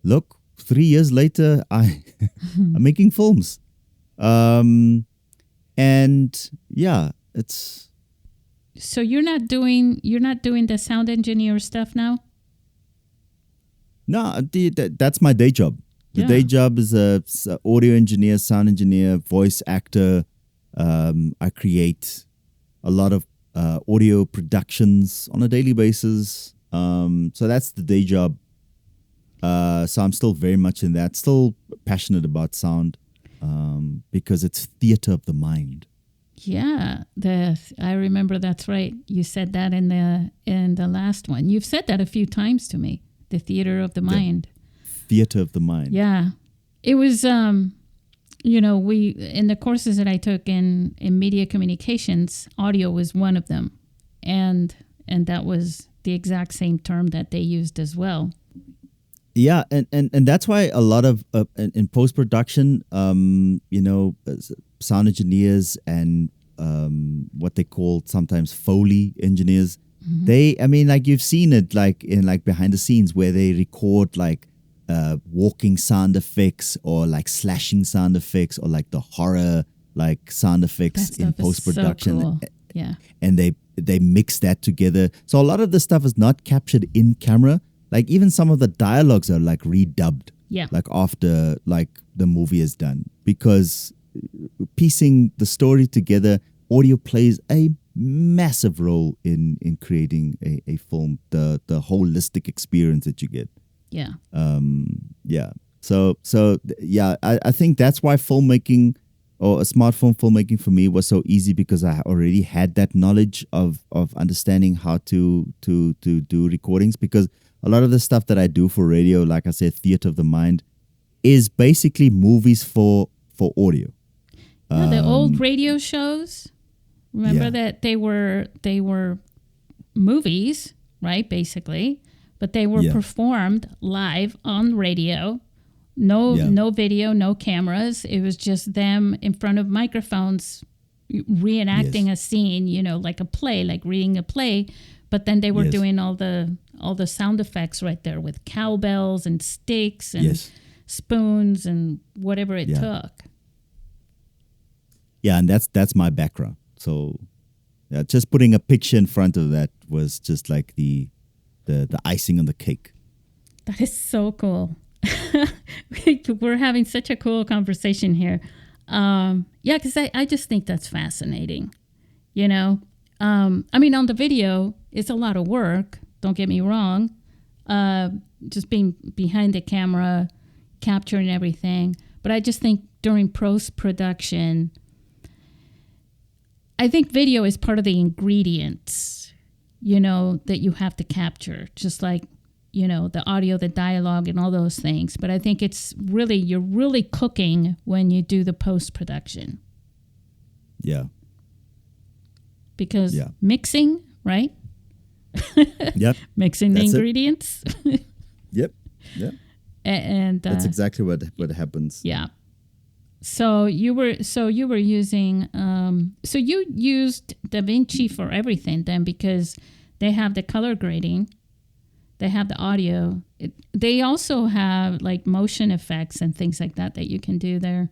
look, 3 years later, I'm making films. And yeah, it's... So you're not doing the sound engineer stuff now? No, that's my day job. The day job is a audio engineer, sound engineer, voice actor. I create a lot of audio productions on a daily basis. So that's the day job. So I'm still very much in that. Still passionate about sound, because it's theater of the mind. Yeah, I remember. That's right. You said that in the last one. You've said that a few times to me. The theater of the mind. Theater of the mind. Yeah, it was. We in the courses that I took in media communications, audio was one of them, and that was the exact same term that they used as well. Yeah, and that's why a lot of in post production, sound engineers and what they call sometimes Foley engineers, they, you've seen it in behind the scenes where they record walking sound effects or slashing sound effects or the horror sound effects in post production. So cool. Yeah, and they mix that together. So a lot of the stuff is not captured in camera. Even some of the dialogues are redubbed. Yeah. After the movie is done, because piecing the story together, audio plays a massive role in creating a film, the holistic experience that you get. Yeah. Yeah. So yeah, I think that's why filmmaking or a smartphone filmmaking for me was so easy, because I already had that knowledge of understanding how to do recordings, because a lot of the stuff that I do for radio, like I said, theater of the mind, is basically movies for audio. Yeah, the old radio shows. Remember that they were movies, right? Basically, but they were performed live on radio. No video, no cameras. It was just them in front of microphones reenacting a scene, like a play, like reading a play. But then they were doing all the all the sound effects right there with cowbells and sticks and Yes. spoons and whatever it Yeah. took. Yeah, and that's my background. So just putting a picture in front of that was just like the icing on the cake. That is so cool. We're having such a cool conversation here. Yeah, because I just think that's fascinating. You know, I mean, on the video, it's a lot of work. Don't get me wrong. Just being behind the camera, capturing everything. But I just think during post-production, I think video is part of the ingredients, you know, that you have to capture. Just like, you know, the audio, the dialogue, and all those things. But I think it's really, you're really cooking when you do the post-production. Yeah. Because mixing, right? Yep. Mixing the That's it. ingredients. Yep. Yep. And That's exactly what happens. yeah. So you were using so you used DaVinci for everything then, because they have the color grading, they have the audio. They also have like motion effects and things like that you can do there.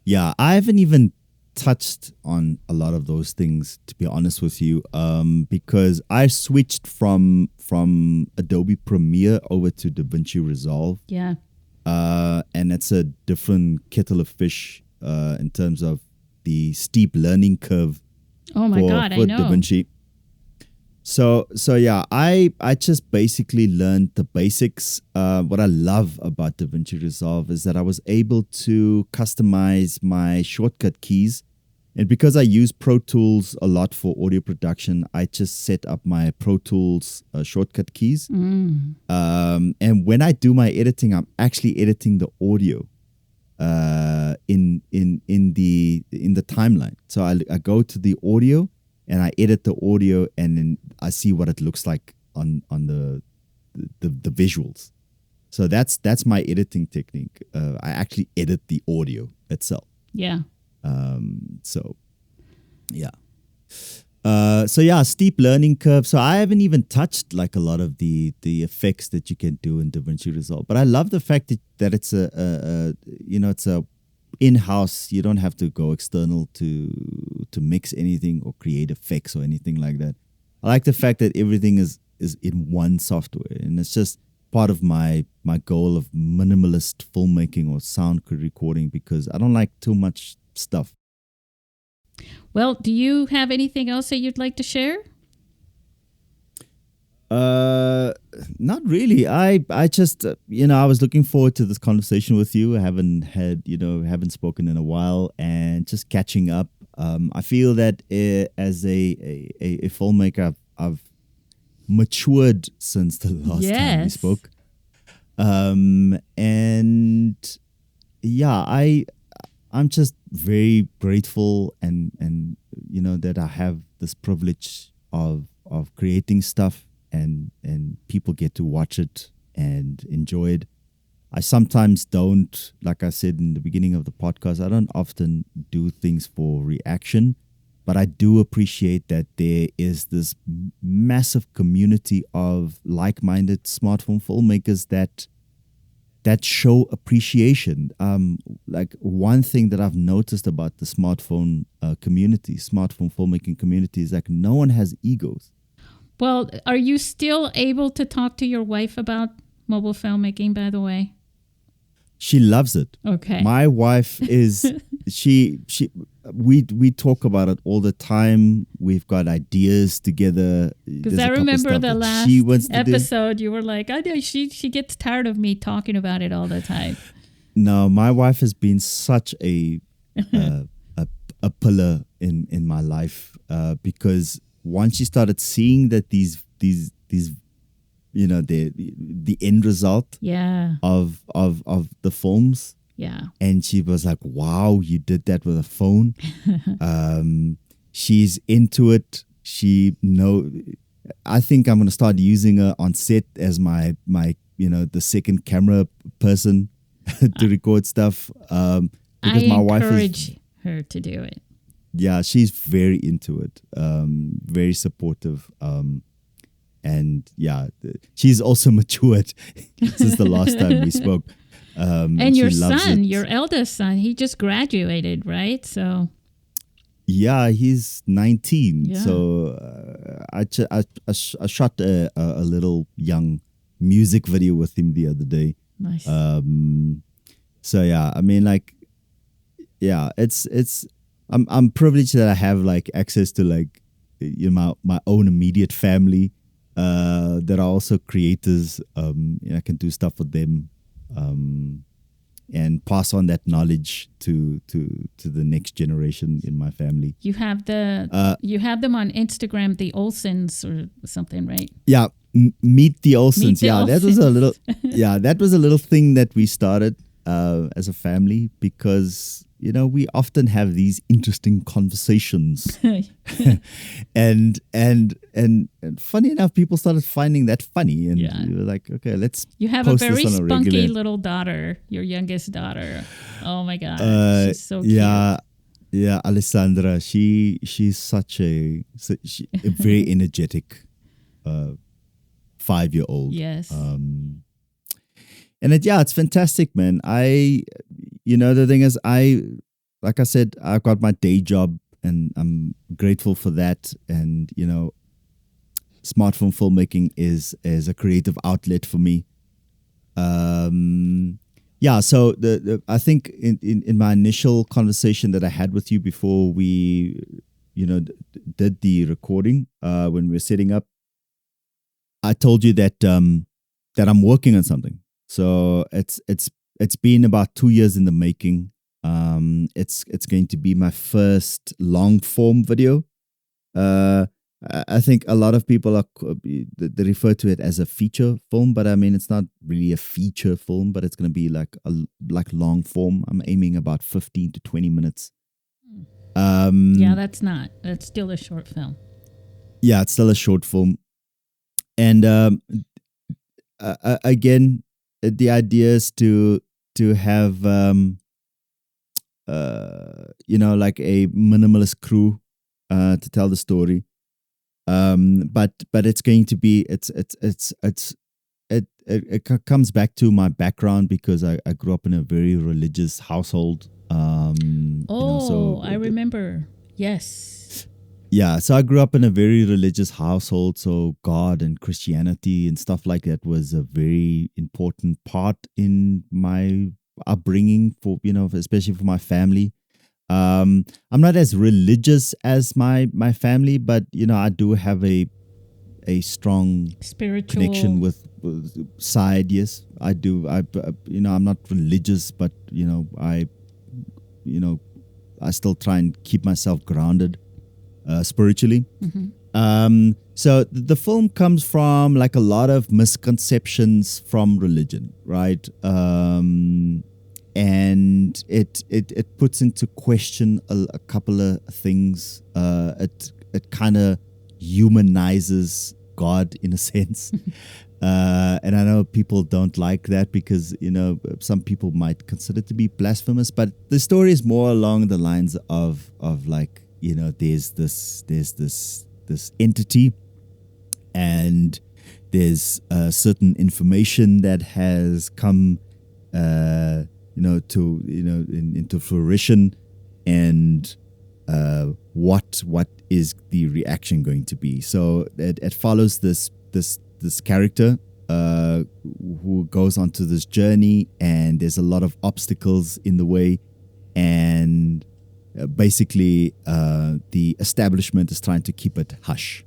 Yeah, I haven't even touched on a lot of those things, to be honest with you, because I switched from Adobe Premiere over to DaVinci Resolve. Yeah. And it's a different kettle of fish in terms of the steep learning curve. Oh my God, I know. DaVinci. So yeah, I just basically learned the basics. What I love about DaVinci Resolve is that I was able to customize my shortcut keys. And because I use Pro Tools a lot for audio production, I just set up my Pro Tools shortcut keys. And when I do my editing, I'm actually editing the audio in the timeline. So I go to the audio and I edit the audio, and then I see what it looks like on the visuals. So that's my editing technique. I actually edit the audio itself. Yeah. So yeah, steep learning curve. So I haven't even touched like a lot of the effects that you can do in DaVinci Resolve. But I love the fact that it's it's a in-house. You don't have to go external to mix anything or create effects or anything like that. I like the fact that everything is in one software, and it's just part of my goal of minimalist filmmaking or sound recording, because I don't like too much stuff. Well, do you have anything else that you'd like to share? Not really. I just I was looking forward to this conversation with you. I haven't spoken in a while, and just catching up. I feel that as a filmmaker, I've matured since the last time we spoke. And yeah, I'm just very grateful and that I have this privilege of creating stuff and people get to watch it and enjoy it. I sometimes don't, like I said in the beginning of the podcast, I don't often do things for reaction, but I do appreciate that there is this massive community of like-minded smartphone filmmakers that show appreciation. Like one thing that I've noticed about the smartphone smartphone filmmaking community, is like no one has egos. Well, are you still able to talk to your wife about mobile filmmaking, by the way? She loves it. Okay. My wife is we talk about it all the time. We've got ideas together. Because I remember the last episode, you were like, I know she gets tired of me talking about it all the time. No, my wife has been such a pillar in my life, because once she started seeing that these the end result of the films. Yeah. And she was like, wow, you did that with a phone. She's into it. I think I'm going to start using her on set as my the second camera person to record stuff. Because my wife encourage her to do it. Yeah, she's very into it. Very supportive. and yeah, she's also matured since the last time we spoke. And your she loves son, it. your eldest son, he just graduated, right? So Yeah, he's 19. Yeah. So I shot a little young music video with him the other day. nice. So yeah, I mean, like, yeah, I'm privileged that I have like access to like, you know, my own immediate family that are also creators. I can do stuff with them, and pass on that knowledge to the next generation in my family. You have you have them on Instagram, the Olsens or something, right? Yeah, meet the Olsens. Meet the That was a Olsens. little. Yeah, that was a little thing that we started as a family because we often have these interesting conversations, and funny enough, people started finding that funny, and Yeah. we were like, okay, let's. You have post a very this on a spunky regular- little daughter, your youngest daughter. Oh my God, she's so yeah. Yeah, Alessandra, she's such a very energetic 5-year-old. cute. Yes. And it's fantastic, man. The thing is, like I said, I've got my day job and I'm grateful for that. And, smartphone filmmaking is a creative outlet for me. So I think in my initial conversation that I had with you before we, did the recording, when we were setting up, I told you that that I'm working on something. So it's been about 2 years in the making. It's going to be my first long form video. I think a lot of people they refer to it as a feature film, but I mean it's not really a feature film, but it's going to be like long form. I'm aiming about 15 to 20 minutes. Yeah, that's still a short film. Yeah, it's still a short film, and again, the idea is to have like a minimalist crew to tell the story. But it's going to be it comes back to my background because I grew up in a very religious household. I remember. Yes. Yeah, so I grew up in a very religious household, so God and Christianity and stuff like that was a very important part in my upbringing for especially for my family. I'm not as religious as my family, but I do have a strong Spiritual connection with side. Yes, I do. I'm not religious, but I still try and keep myself grounded spiritually. Mm-hmm. So the film comes from like a lot of misconceptions from religion, right? And it puts into question a couple of things. It kind of humanizes God in a sense. And I know people don't like that because some people might consider it to be blasphemous, but the story is more along the lines of like there's this entity, and there's certain information that has come into fruition, and what is the reaction going to be? So it follows this character who goes onto this journey, and there's a lot of obstacles in the way, and basically the establishment is trying to keep it hush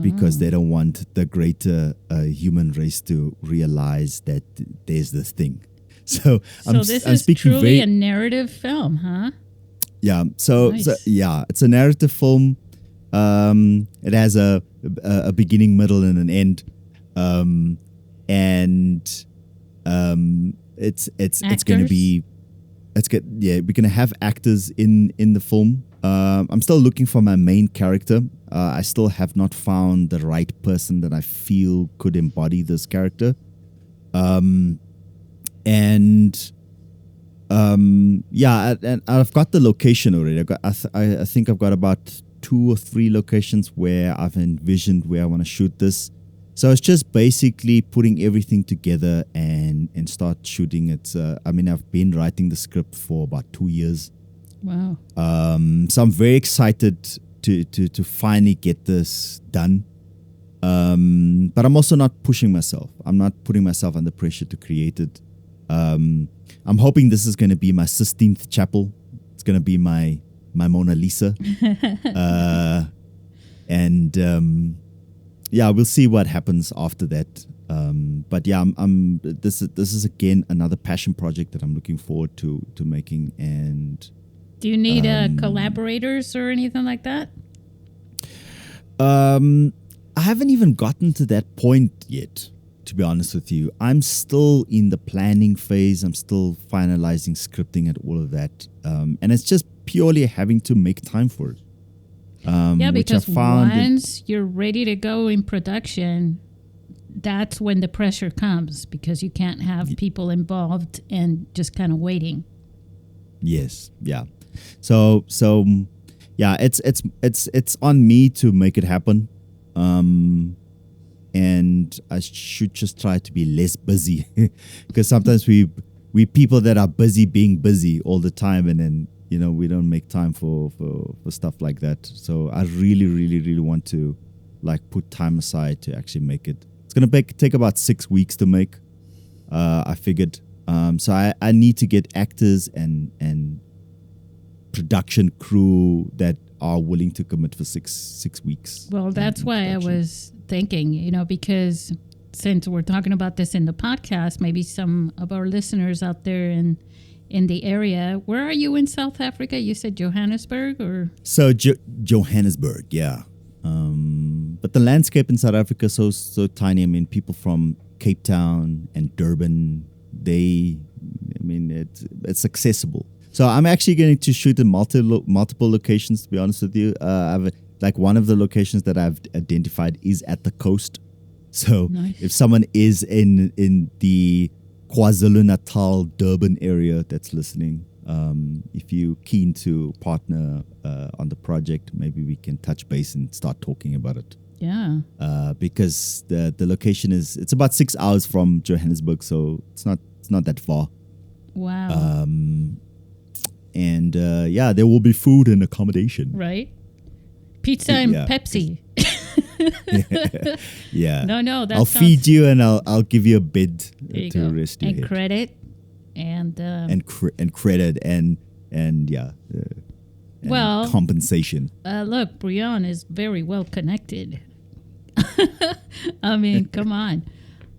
because they don't want the greater human race to realize that there's this thing. So this is truly a narrative film, huh? Yeah. So it's a narrative film. It has a beginning, middle, and an end. It's going to be. We're going to have actors in the film. I'm still looking for my main character. I still have not found the right person that I feel could embody this character. And I've got the location already. I think I've got about 2 or 3 locations where I've envisioned where I want to shoot this. So it's just basically putting everything together and start shooting it. I mean, I've been writing the script for about 2 years. Wow. So I'm very excited to finally get this done. But I'm also not pushing myself. I'm not putting myself under pressure to create it. I'm hoping this is going to be my Sistine Chapel. It's going to be my Mona Lisa. Yeah, we'll see what happens after that. But yeah, this is again another passion project that I'm looking forward to making. And do you need collaborators or anything like that? I haven't even gotten to that point yet, to be honest with you. I'm still in the planning phase. I'm still finalizing scripting and all of that. And it's just purely having to make time for it. Yeah, because once you're ready to go in production, that's when the pressure comes, because you can't have people involved and just kind of waiting. Yes, yeah. So yeah, it's on me to make it happen. And I should just try to be less busy, because sometimes we people that are busy being busy all the time, and then we don't make time for stuff like that. So I really want to put time aside to actually make it. It's gonna take about 6 weeks to make. I figured. So I need to get actors and production crew that are willing to commit for six weeks. Well, that's why I was thinking, because since we're talking about this in the podcast, maybe some of our listeners out there in the area. Where are you in South Africa? You said Johannesburg, or? So Johannesburg, yeah. But the landscape in South Africa is so tiny. I mean, people from Cape Town and Durban, it's accessible. So I'm actually going to shoot in multiple locations, to be honest with you. One of the locations that I've identified is at the coast. So nice. If someone is in the KwaZulu-Natal, Durban area that's listening, if you're keen to partner on the project, maybe we can touch base and start talking about it. Yeah. Because the location it's about 6 hours from Johannesburg, so it's not that far. Wow. And there will be food and accommodation. Right. Pizza and Pepsi. Yeah. No. I'll feed you, and I'll give you a bed to rest your head. And credit, and credit, and compensation. Look, Brionne is very well connected. I mean, come on.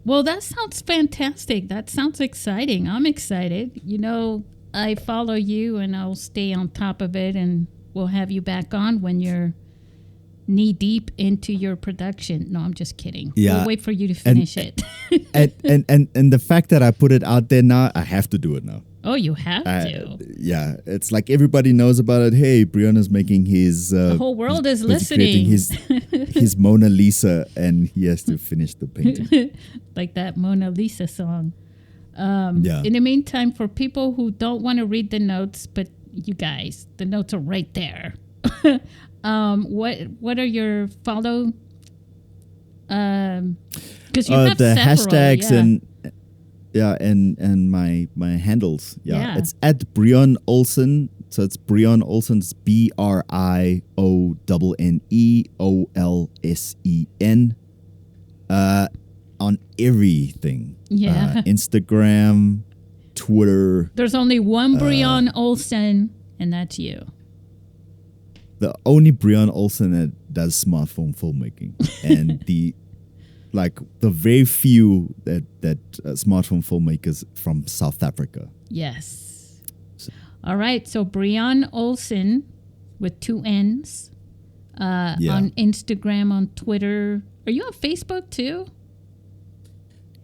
Well, that sounds fantastic. That sounds exciting. I'm excited. I follow you, and I'll stay on top of it, and we'll have you back on when you're knee deep into your production. No, I'm just kidding. Yeah. We'll wait for you to finish it. and the fact that I put it out there now, I have to do it now. Oh, you have to. Yeah, it's like everybody knows about it. Hey, Brionne is making his. The whole world is listening. His Mona Lisa, and he has to finish the painting. Like that Mona Lisa song. In the meantime, for people who don't want to read the notes, but you guys, the notes are right there. What are your follow? Because you have the several, hashtags and my handles. Yeah, it's at Brionne Olsen. So it's Brionne Olsen. It's BrionneOlsen. On everything. Yeah. Instagram, Twitter. There's only one Brionne Olsen, and that's you. The only Brionne Olsen that does smartphone filmmaking, and the very few that smartphone filmmakers from South Africa. Yes. All right. So Brionne Olsen with 2 N's on Instagram, on Twitter. Are you on Facebook too?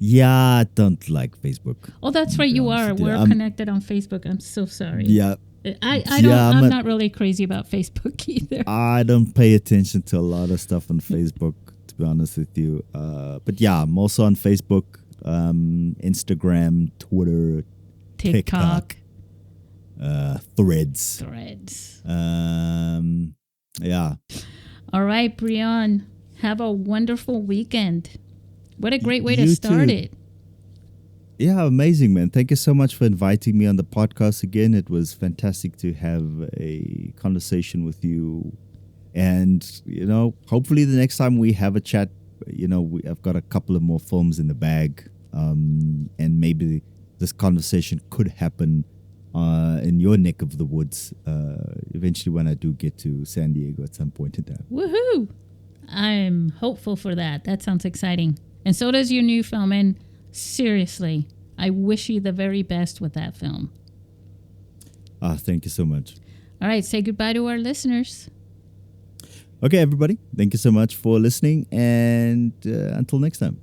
Yeah, I don't like Facebook. Oh, that's right. You are. We're connected on Facebook. I'm so sorry. Yeah. I'm not really crazy about Facebook either. I don't pay attention to a lot of stuff on Facebook, to be honest with you. But yeah, I'm also on Facebook, Instagram, Twitter, TikTok, Threads. Yeah. All right, Brionne. Have a wonderful weekend. What a great way to You start too. it. Yeah, amazing, man. Thank you so much for inviting me on the podcast again. It was fantastic to have a conversation with you. And, hopefully the next time we have a chat, I've got a couple of more films in the bag. And maybe this conversation could happen in your neck of the woods eventually when I do get to San Diego at some point in time. Woohoo! I'm hopeful for that. That sounds exciting. And so does your new film. And seriously, I wish you the very best with that film. Thank you so much. All right, say goodbye to our listeners. Okay, everybody. Thank you so much for listening. And until next time.